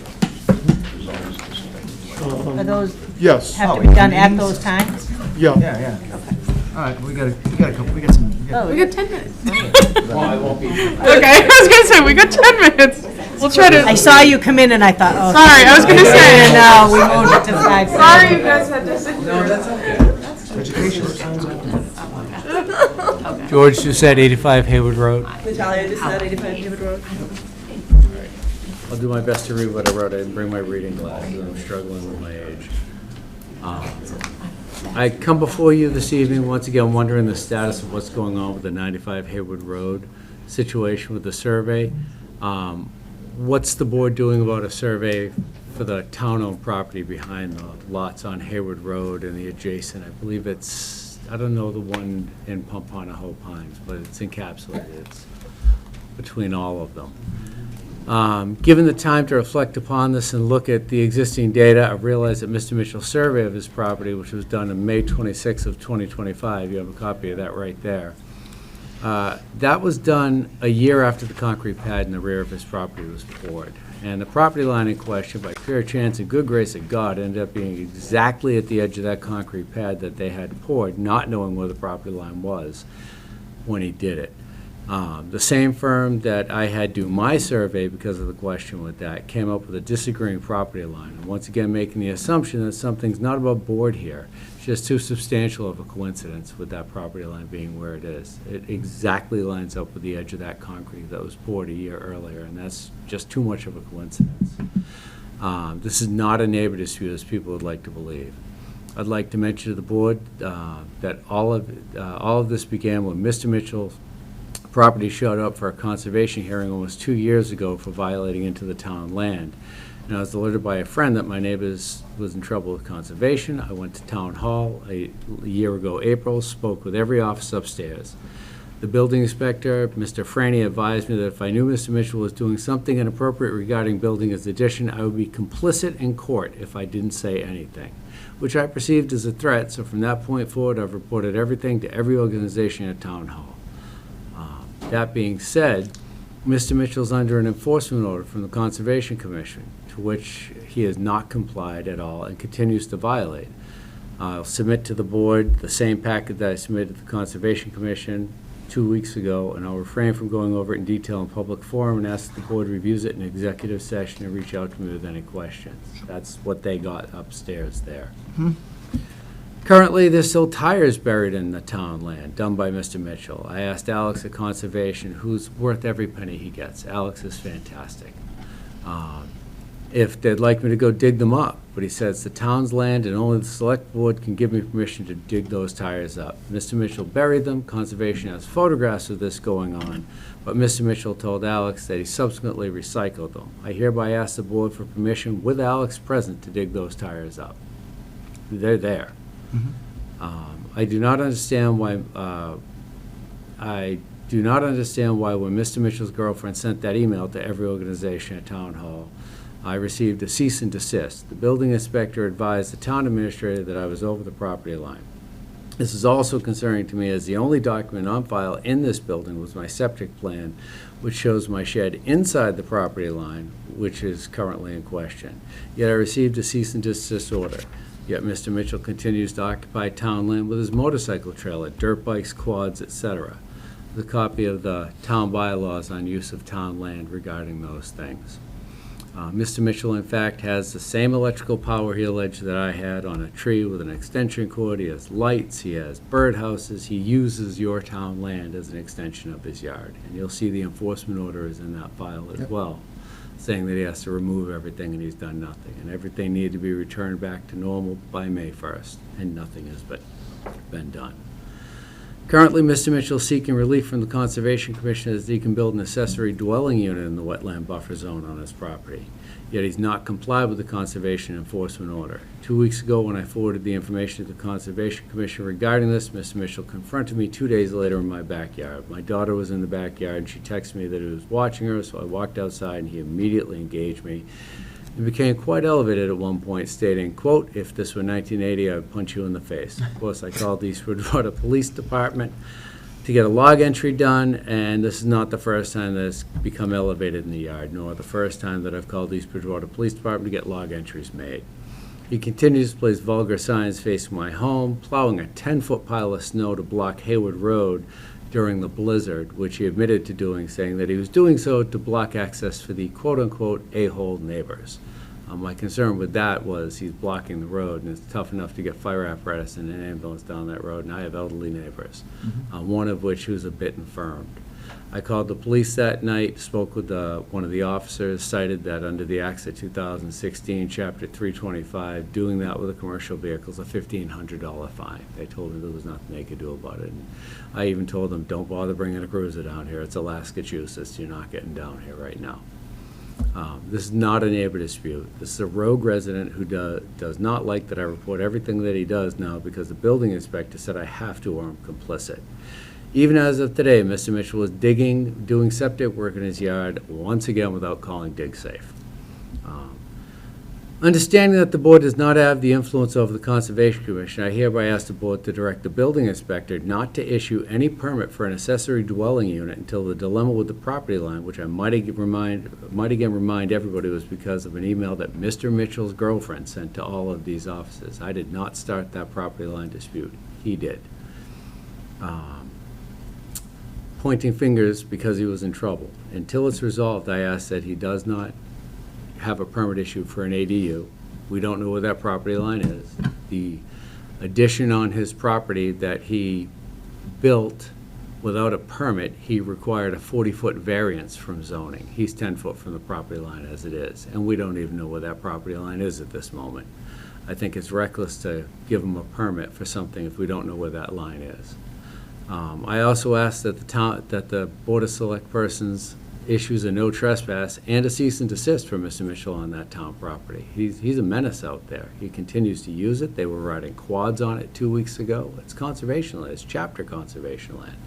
Are those, Yes. have to be done at those times? Yeah. Yeah. All right, we got a couple, we got some. Oh, We got 10 minutes. Well, I won't be. Okay, I was gonna say, we got 10 minutes. We'll try to. I saw you come in and I thought, oh. Sorry, I was gonna say. No, we moved it to 5:30. Sorry you guys had to sit through. No, that's okay. George just said 85 Hayward Road. Natalia just said 85 David Road. I'll do my best to read what I wrote. I didn't bring my reading glasses. I'm struggling with my age. I come before you this evening, once again, wondering the status of what's going on with the 95 Hayward Road situation with the survey. What's the board doing about a survey for the town-owned property behind the lots on Hayward Road and the adjacent? I believe it's, I don't know the one in Pompano Pines, but it's encapsulated. It's between all of them. Given the time to reflect upon this and look at the existing data, I realize that Mr. Mitchell's survey of his property, which was done on May 26th of 2025, you have a copy of that right there. That was done a year after the concrete pad in the rear of his property was poured. And the property line in question, by pure chance and good grace of God, ended up being exactly at the edge of that concrete pad that they had poured, not knowing where the property line was when he did it. The same firm that I had do my survey because of the question with that came up with a disagreeing property line. And once again, making the assumption that something's not above board here. It's just too substantial of a coincidence with that property line being where it is. It exactly lines up with the edge of that concrete that was poured a year earlier, and that's just too much of a coincidence. This is not a neighbor dispute, as people would like to believe. I'd like to mention to the board that all of this began when Mr. Mitchell property showed up for a conservation hearing almost 2 years ago for violating into the town land. And I was alerted by a friend that my neighbor was in trouble with conservation. I went to town hall a year ago, April, spoke with every office upstairs. The building inspector, Mr. Franny, advised me that if I knew Mr. Mitchell was doing something inappropriate regarding building his addition, I would be complicit in court if I didn't say anything, which I perceived as a threat. So from that point forward, I've reported everything to every organization at town hall. That being said, Mr. Mitchell's under an enforcement order from the Conservation Commission, to which he has not complied at all and continues to violate. I'll submit to the board the same packet that I submitted to the Conservation Commission 2 weeks ago, and I'll refrain from going over it in detail in public forum and ask that the board reviews it in executive session and reach out to me with any questions. That's what they got upstairs there. Currently, there's still tires buried in the town land, done by Mr. Mitchell. I asked Alex at Conservation, who's worth every penny he gets. Alex is fantastic. If they'd like me to go dig them up, but he says the town's land and only the select board can give me permission to dig those tires up. Mr. Mitchell buried them. Conservation has photographs of this going on, but Mr. Mitchell told Alex that he subsequently recycled them. I hereby ask the board for permission with Alex present to dig those tires up. They're there. I do not understand why. I do not understand why, when Mr. Mitchell's girlfriend sent that email to every organization at Town Hall, I received a cease and desist. The building inspector advised the town administrator that I was over the property line. This is also concerning to me, as the only document on file in this building was my septic plan, which shows my shed inside the property line, which is currently in question. Yet I received a cease and desist order. Yet Mr. Mitchell continues to occupy town land with his motorcycle trailer, dirt bikes, quads, etc. The copy of the town bylaws on use of town land regarding those things. Mr. Mitchell, in fact, has the same electrical power he alleged that I had on a tree with an extension cord. He has lights, he has birdhouses. He uses your town land as an extension of his yard. And you'll see the enforcement order is in that file as well, saying that he has to remove everything and he's done nothing. And everything needed to be returned back to normal by May 1st, and nothing has been done. Currently, Mr. Mitchell is seeking relief from the Conservation Commission as he can build an accessory dwelling unit in the wetland buffer zone on his property. Yet he's not complied with the Conservation Enforcement Order. 2 weeks ago, when I forwarded the information to the Conservation Commission regarding this, Mr. Mitchell confronted me 2 days later in my backyard. My daughter was in the backyard, and she texted me that he was watching her, so I walked outside, and he immediately engaged me. He became quite elevated at one point, stating, quote, "If this were 1980, I would punch you in the face." Of course, I called the Bridgewater Police Department to get a log entry done, and this is not the first time that it's become elevated in the yard, nor the first time that I've called the Bridgewater Police Department to get log entries made. He continues to place vulgar signs facing my home, plowing a 10-foot pile of snow to block Hayward Road during the blizzard, which he admitted to doing, saying that he was doing so to block access for the quote-unquote a-hole neighbors. My concern with that was he's blocking the road, and it's tough enough to get fire apparatus and an ambulance down that road, and I have elderly neighbors, one of which who's a bit infirmed. I called the police that night, spoke with one of the officers, cited that under the Acts of 2016, Chapter 325, doing that with a commercial vehicle is a $1,500 fine. They told me there was nothing they could do about it. And I even told them, don't bother bringing a cruiser down here. It's Alaska, Massachusetts. You're not getting down here right now. This is not a neighbor dispute. This is a rogue resident who does not like that I report everything that he does now because the building inspector said I have to or I'm complicit. Even as of today, Mr. Mitchell was doing septic work in his yard once again without calling DigSafe. Understanding that the board does not have the influence over the Conservation Commission, I hereby ask the board to direct the building inspector not to issue any permit for an accessory dwelling unit until the dilemma with the property line, which I might again remind everybody was because of an email that Mr. Mitchell's girlfriend sent to all of these offices. I did not start that property line dispute. He did. Pointing fingers because he was in trouble. Until it's resolved, I ask that he does not have a permit issued for an ADU. We don't know where that property line is. The addition on his property that he built without a permit, he required a 40-foot variance from zoning. He's 10 foot from the property line as it is, and we don't even know where that property line is at this moment. I think it's reckless to give him a permit for something if we don't know where that line is. I also ask that the Board of Select Persons issues a no trespass and a cease and desist for Mr. Mitchell on that town property. He's a menace out there. He continues to use it. They were riding quads on it 2 weeks ago. It's conservation land. It's chapter conservation land.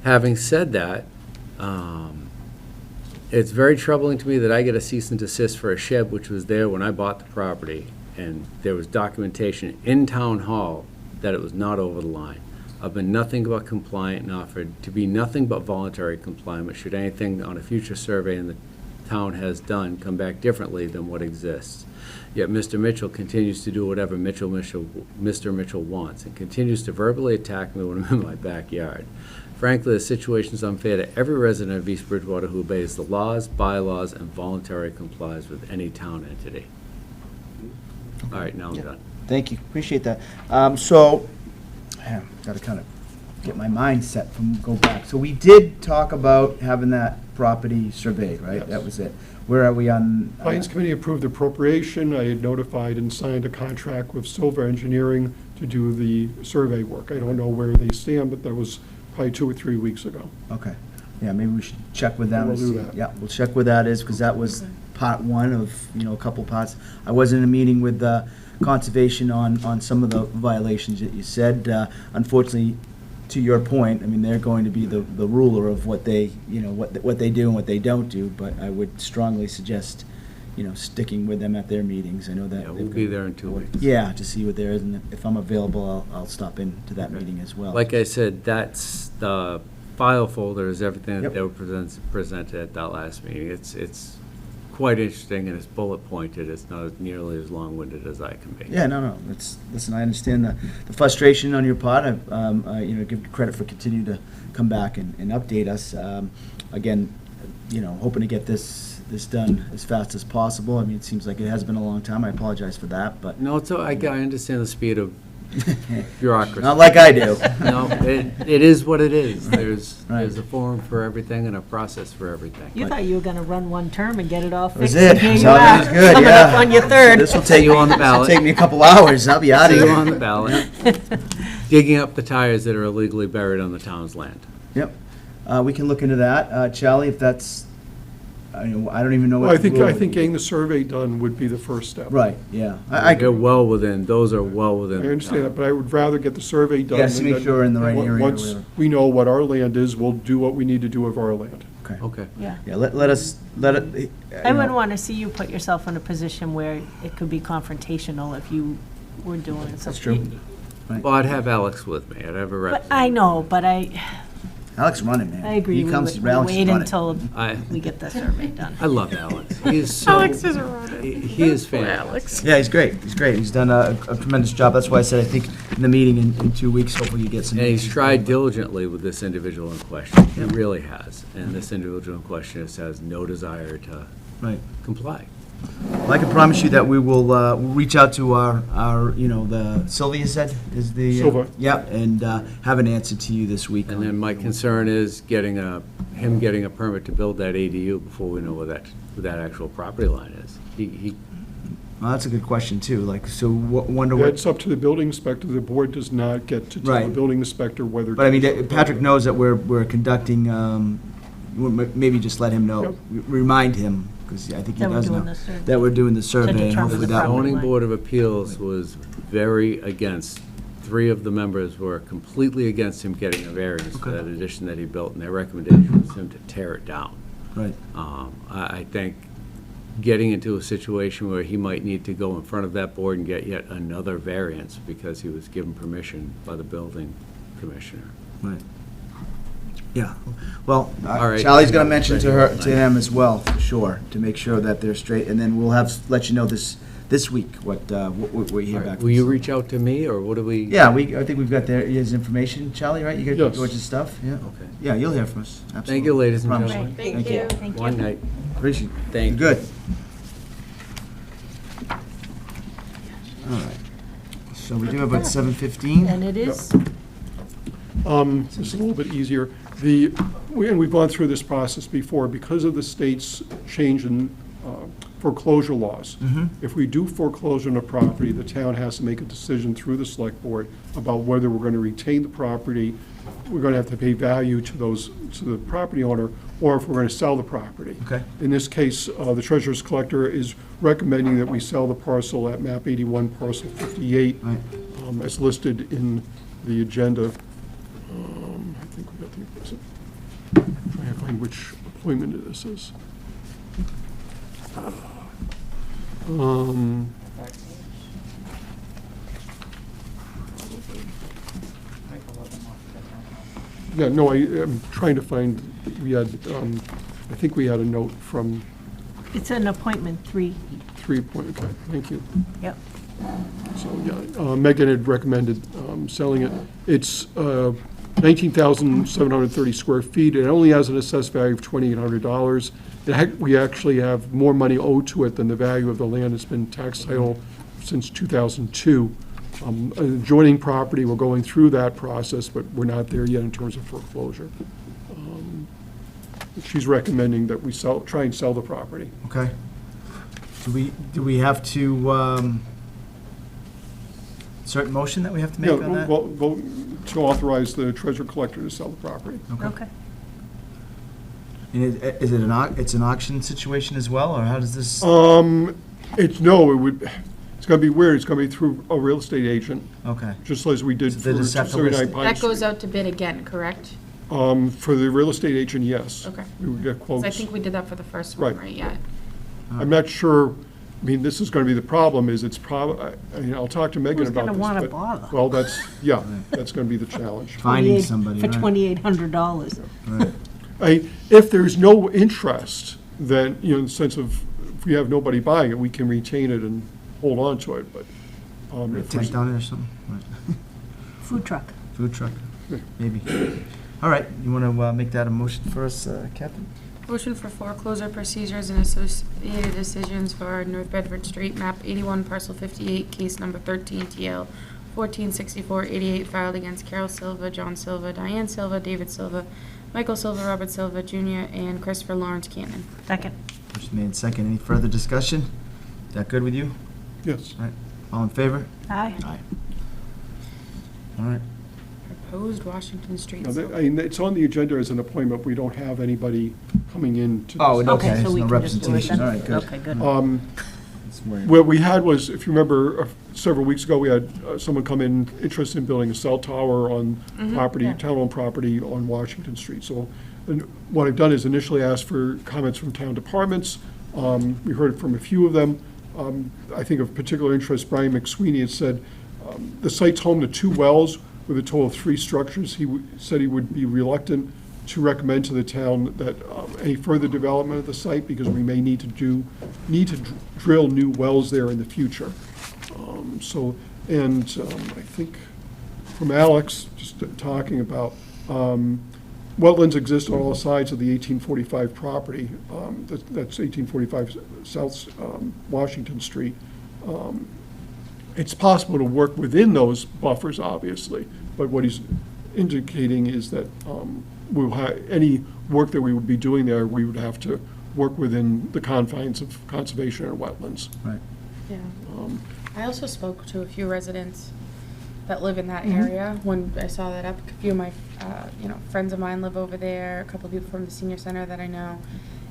Having said that, it's very troubling to me that I get a cease and desist for a shed which was there when I bought the property, and there was documentation in Town Hall that it was not over the line. I've been nothing but compliant and offered to be nothing but voluntary compliant should anything on a future survey in the town has done come back differently than what exists. Yet Mr. Mitchell continues to do whatever Mr. Mitchell wants and continues to verbally attack me when I'm in my backyard. Frankly, the situation is unfair to every resident of East Bridgewater who obeys the laws, bylaws, and voluntarily complies with any town entity. All right, now I'm done. Thank you, appreciate that. So, got to kind of get my mind set from go back. So we did talk about having that property surveyed, right? Yes. That was it. Where are we on? Finance Committee approved appropriation. I had notified and signed a contract with Silver Engineering to do the survey work. I don't know where they stand, but that was probably 2 or 3 weeks ago. Okay. Yeah, maybe we should check with them. We'll and do see. that. Yeah, we'll check with that because that was part one of, a couple parts. I was in a meeting with Conservation on some of the violations that you said. Unfortunately, to your point, I mean, they're going to be the ruler of what they, what they do and what they don't do, but I would strongly suggest, sticking with them at their meetings. I know that. Yeah, we'll be there in 2 weeks. Yeah, to see what there is, and if I'm available, I'll stop in to that meeting as well. Like I said, that's the file folder is everything that Yep. they were presented at that last meeting. It's quite interesting and it's bullet pointed. It's not nearly as long-winded as I can be. Yeah, no. Listen, I understand the frustration on your part. Give you credit for continuing to come back and update us. Again, hoping to get this done as fast as possible. I mean, it seems like it has been a long time. I apologize for that, but. No, I understand the speed of bureaucracy. Not like I do. No, it is what it is. There's a forum for everything and a process for everything. You thought you were gonna run one term and get it all That was fixed. it. and here you So that are, was good, coming yeah. up on your third. This will take you on the ballot. Take me a couple hours. I'll be out of See here. you on the ballot. Digging up the tires that are illegally buried on the town's land. Yep. We can look into that. Charlie, if that's, I don't even know what. Well, the rule I would think be. getting the survey done would be the first step. Right, yeah. They're well within, those are well within. I understand that, but I would rather get the survey done. Yes, to and make then sure we're in the right area or Once whatever. we know what our land is, we'll do what we need to do with our land. Okay. Yeah. Yeah, let it. I wouldn't want to see you put yourself in a position where it could be confrontational if you were doing something. That's true. Well, I'd have Alex with me. I'd have a But rep. I know, but I Alex running, man. I agree. He We comes, would Alex is wait running. until I- we get the survey done. I love Alex. He is so. Alex is around it. He is fantastic. Yeah, he's great. He's great. He's done a tremendous job. That's why I said I think in the meeting in 2 weeks, hopefully you get some. And he's tried diligently with this individual in question. He really has. And this individual in question just has no desire to Right. comply. Well, I can promise you that we will we'll reach out to our the Sylvia said is the. Silva. Yeah, and have an answer to you this week. And then my concern is him getting a permit to build that ADU before we know where that actual property line is. He Well, that's a good question too. Like, so wonder what. It's up to the building inspector. The board does not get to tell the Right. building inspector whether. But I mean, to- Patrick knows that we're conducting. Maybe just let him know, remind him, because I think he That we're does doing know the survey. that we're doing the survey. And determine hopefully the that property zoning line. board of appeals was very against, 3 of the members were completely against him getting a variance for that addition that he built, and their recommendation was him to tear it down. Right. I think getting into a situation where he might need to go in front of that board and get yet another variance because he was given permission by the building commissioner. Right. Yeah, well, All right. Charlie's gonna mention to him as well, for sure, to make sure that they're straight, and then we'll let you know this week what we hear back. Will you reach out to me, or what do we? Yeah, I think we've got his information, Charlie, right? You got Yes. George's stuff, yeah? Okay. Yeah, you'll hear from us, absolutely. Thank you, ladies and Promise. gentlemen. Thank you. Thank you. One night. Appreciate it. Thank you. Good. All right. So we do have about 7:15. And it is, This is a little bit easier. And we've gone through this process before, because of the state's change in foreclosure laws. If we do foreclosure on a property, the town has to make a decision through the select board about whether we're going to retain the property, we're going to have to pay value to the property owner, or if we're going to sell the property. Okay. In this case, the treasurer's collector is recommending that we sell the parcel at map 81, parcel 58, Right. as listed in the agenda. I think we got trying to find which appointment this is. Yeah, no, I'm trying to find, I think we had a note from it's an appointment 3. 3 point, okay, thank you. Yep. So, yeah, Megan had recommended selling it. It's 19,730 square feet. It only has an assessed value of $2,800. We actually have more money owed to it than the value of the land. It's been tax title since 2002. An adjoining property, we're going through that process, but we're not there yet in terms of foreclosure. She's recommending that we try and sell the property. Okay. Do we have to, certain motion that we have to make Yeah, on that? vote to authorize the treasurer collector to sell the property. Okay. And is it it's an auction situation as well, or how does this? It's gonna be weird, it's gonna be through a real estate agent, Okay. just as we did So for they just have to 279 list it. Pine That Street. goes out to bid again, correct? For the real estate agent, yes. Okay. We would get 'Cause quotes. I think we did that for the first one, Right. right? Yeah. I'm not sure, I mean, this is gonna be the problem, is it's I'll talk to Megan Who's about gonna this. wanna but- bother? Well, that's gonna be the challenge. Finding somebody, For right. $2,800. Right. If there's no interest, then, in the sense of, if we have nobody buying it, we can retain it and hold on to it, but. if there's- Tank down it or something? Right. Food truck. Food truck, maybe. All right, you want to make that a motion for us, Captain? Motion for foreclosure procedures and associated decisions for North Bedford Street, map 81, parcel 58, case number 13 TL 146488, filed against Carol Silva, John Silva, Diane Silva, David Silva, Michael Silva, Robert Silva Jr., and Christopher Lawrence Cannon. Second. Motion made second. Any further discussion? Is that good with you? Yes. All right, all in favor? Aye. Aye. All right. Proposed Washington Street. Now, zone. it's on the agenda as an appointment, we don't have anybody coming in to. Oh, discuss. okay, so there's we no can just do it representation, then? all right, good. Okay, good. That's where- What we had was, if you remember, several weeks ago, we had someone come in interested in building a cell tower on property, yeah. town-owned property on Washington Street. So, and what I've done is initially asked for comments from town departments. We heard from a few of them. I think of particular interest, Brian McSweeney had said, the site's home to 2 wells with a total of 3 structures. He said he would be reluctant to recommend to the town that any further development of the site, because we may need to drill new wells there in the future. I think from Alex, just talking about, wetlands exist on all sides of the 1845 property. That's 1845 South Washington Street. It's possible to work within those buffers, obviously, but what he's indicating is that we'll have, any work that we would be doing there, we would have to work within the confines of conservation and wetlands. Right. Yeah. I also spoke to a few residents that live in that area when I saw that up. A few of my, friends of mine live over there, a couple of people from the senior center that I know,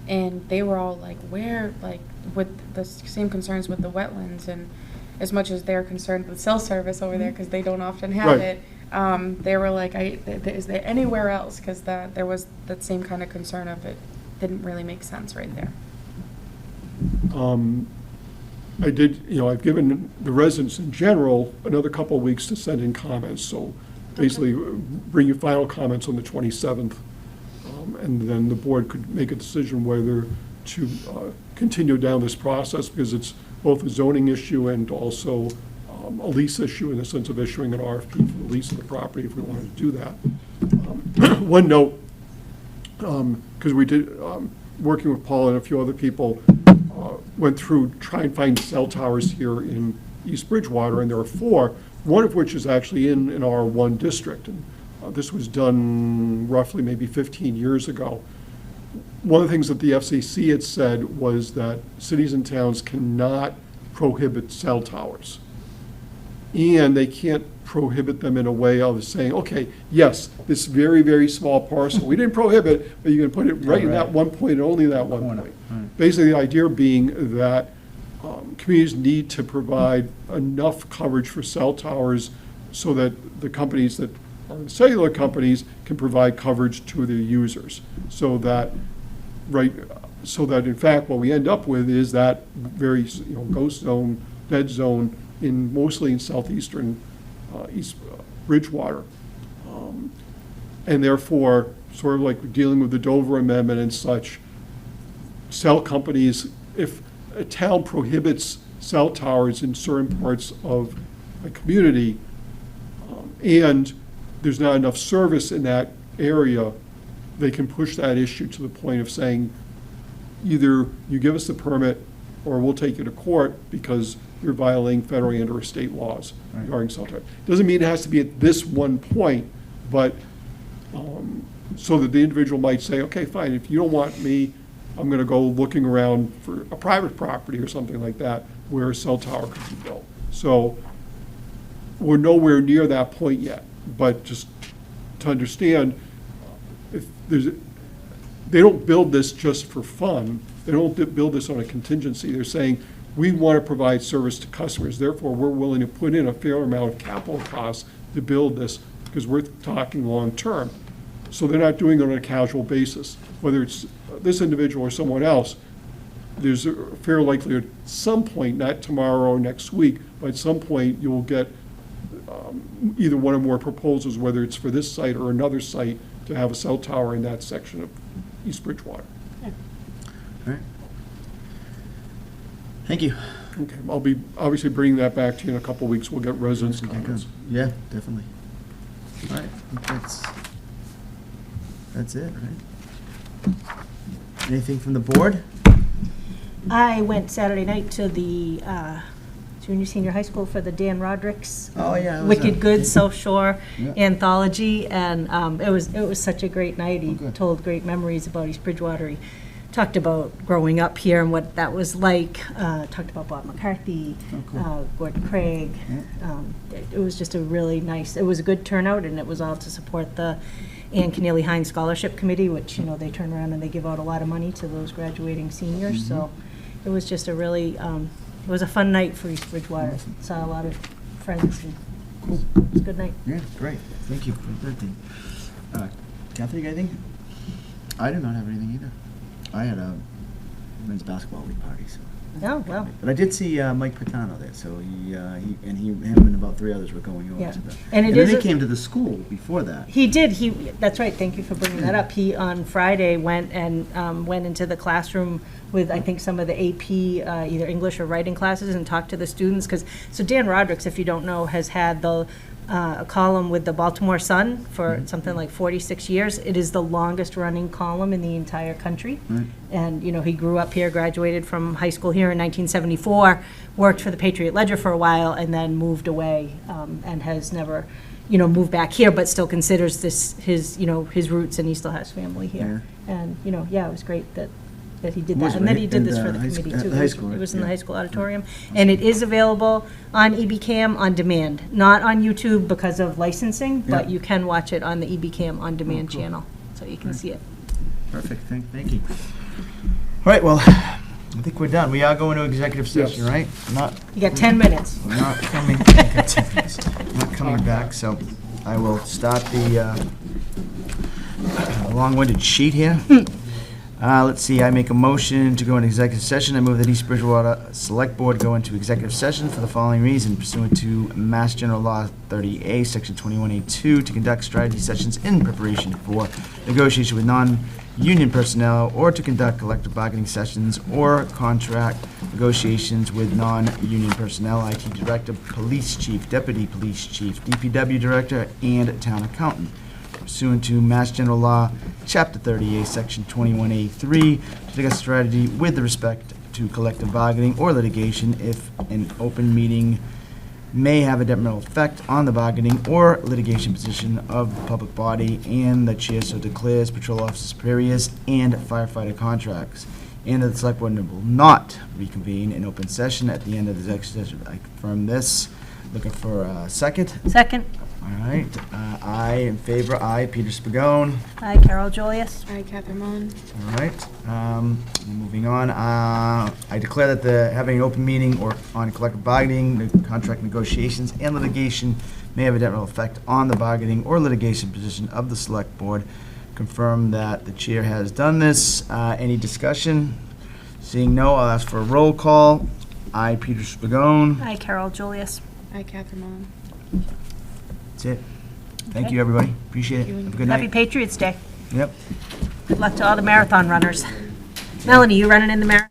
and they were all like, with the same concerns with the wetlands, and as much as they're concerned with cell service over there because they don't often have Right. it, they were like, is there anywhere else? Because there was that same kind of concern of it didn't really make sense right there. I did, I've given the residents in general another couple of weeks to send in comments, so basically bring your final comments on the 27th, and then the board could make a decision whether to continue down this process, because it's both a zoning issue and also a lease issue in the sense of issuing an RFP for the lease of the property if we wanted to do that. One note, because we did, working with Paul and a few other people, went through, try and find cell towers here in East Bridgewater, and there are 4, one of which is actually in an R1 district. And this was done roughly maybe 15 years ago. One of the things that the FCC had said was that cities and towns cannot prohibit cell towers. And they can't prohibit them in a way of saying, okay, yes, this very, very small parcel, we didn't prohibit, but you can put it right in that one point, only that one point. Basically, the idea being that communities need to provide enough coverage for cell towers so that the companies that are the cellular companies can provide coverage to their users. So that in fact, what we end up with is that very ghost zone, dead zone, mostly in southeastern East Bridgewater. And therefore, sort of like dealing with the Dover Amendment and such, cell companies, if a town prohibits cell towers in certain parts of a community, and there's not enough service in that area, they can push that issue to the point of saying, either you give us the permit or we'll take you to court because you're violating federal and/or state laws regarding cell towers. Doesn't mean it has to be at this one point, but so that the individual might say, okay, fine, if you don't want me, I'm going to go looking around for a private property or something like that where a cell tower could be built. So we're nowhere near that point yet, but just to understand, if they don't build this just for fun. They don't build this on a contingency. They're saying, we want to provide service to customers, therefore we're willing to put in a fair amount of capital costs to build this, because we're talking long-term. So they're not doing it on a casual basis. Whether it's this individual or someone else, there's a fair likelihood at some point, not tomorrow or next week, but at some point you will get either one or more proposals, whether it's for this site or another site, to have a cell tower in that section of East Bridgewater. All right. Thank you. Okay, I'll be obviously bringing that back to you in a couple of weeks. We'll get residents' Okay, comments. good. Yeah, definitely. All right, I think that's it, right? Anything from the board? I went Saturday night to the junior senior high school for the Dan Roderick's Oh, yeah, I was Wicked there. Good South Shore Yeah. anthology, and it was such a great night. He good. told great memories about East Bridgewater. He talked about growing up here and what that was like. Talked about Bob McCarthy, Gordon Craig. It was just a really nice. It was a good turnout, and it was all to support the Ann Keneally Hines Scholarship Committee, which they turn around and they give out a lot of money to those graduating seniors. So it was just a really it was a fun night for East Bridgewater. Saw a lot of friends. And it was a good night. Yeah, great. Thank you for that thing. Kathy, anything? I do not have anything either. I had a son's basketball league party, so. Oh, well. But I did see Mike Patano there, so him and about 3 others were going over Yeah. to the. And it then is they a- came to the school before that. He did, that's right, thank you for bringing that up. He, on Friday, went into the classroom with, I think, some of the AP, either English or writing classes, and talked to the students, so Dan Rodricks, if you don't know, has had a column with the Baltimore Sun for something like 46 years. It is the longest-running column in the entire country. Right. And, he grew up here, graduated from high school here in 1974, worked for the Patriot Ledger for a while, and then moved away, and has never, moved back here, but still considers this his roots, and he still has family here. And, it was great that he did Was that. And then right he did in this the for the high committee, sc- too. at the high school, It right? was in the Yeah. high school auditorium. And it is available on EBCAM on demand, not on YouTube because of licensing, but Yeah. you can watch it on the EBCAM on demand cool. channel, so you can see it. Perfect, thank you. All right, well, I think we're done. We are going to executive session, right? Not. You got 10 minutes. We're not coming, I got 10 minutes. Not coming back, so I will start the long-winded sheet here. Let's see, I make a motion to go into executive session. I move that East Bridgewater Select Board go into executive session for the following reason: pursuant to Mass General Law 30A, Section 21A2, to conduct strategy sessions in preparation for negotiation with non-union personnel, or to conduct collective bargaining sessions or contract negotiations with non-union personnel, IT Director, Police Chief, Deputy Police Chief, DPW Director, and Town Accountant. Pursuant to Mass General Law, Chapter 38, Section 21A3, to take a strategy with respect to collective bargaining or litigation if an open meeting may have a detrimental effect on the bargaining or litigation position of the public body, and the chair so declares, patrol officer superiors, and firefighter contracts. And that the select board will not reconvene in open session at the end of the executive session. I confirm this. Looking for a second. Second. All right, aye in favor, aye, Peter Spagone. Hi, Carol Julius. Hi, Catherine Mullen. All right, moving on, I declare that having an open meeting or on collective bargaining, contract negotiations, and litigation may have a detrimental effect on the bargaining or litigation position of the select board. Confirm that the chair has done this. Any discussion? Seeing no, I'll ask for a roll call. Aye, Peter Spagone. Hi, Carol Julius. Hi, Catherine Mullen. That's it. Thank Okay. you, everybody. Appreciate it. Have a good Happy night. Patriots Day. Yep. Good luck to all the marathon runners. Melanie, you running in the marathon?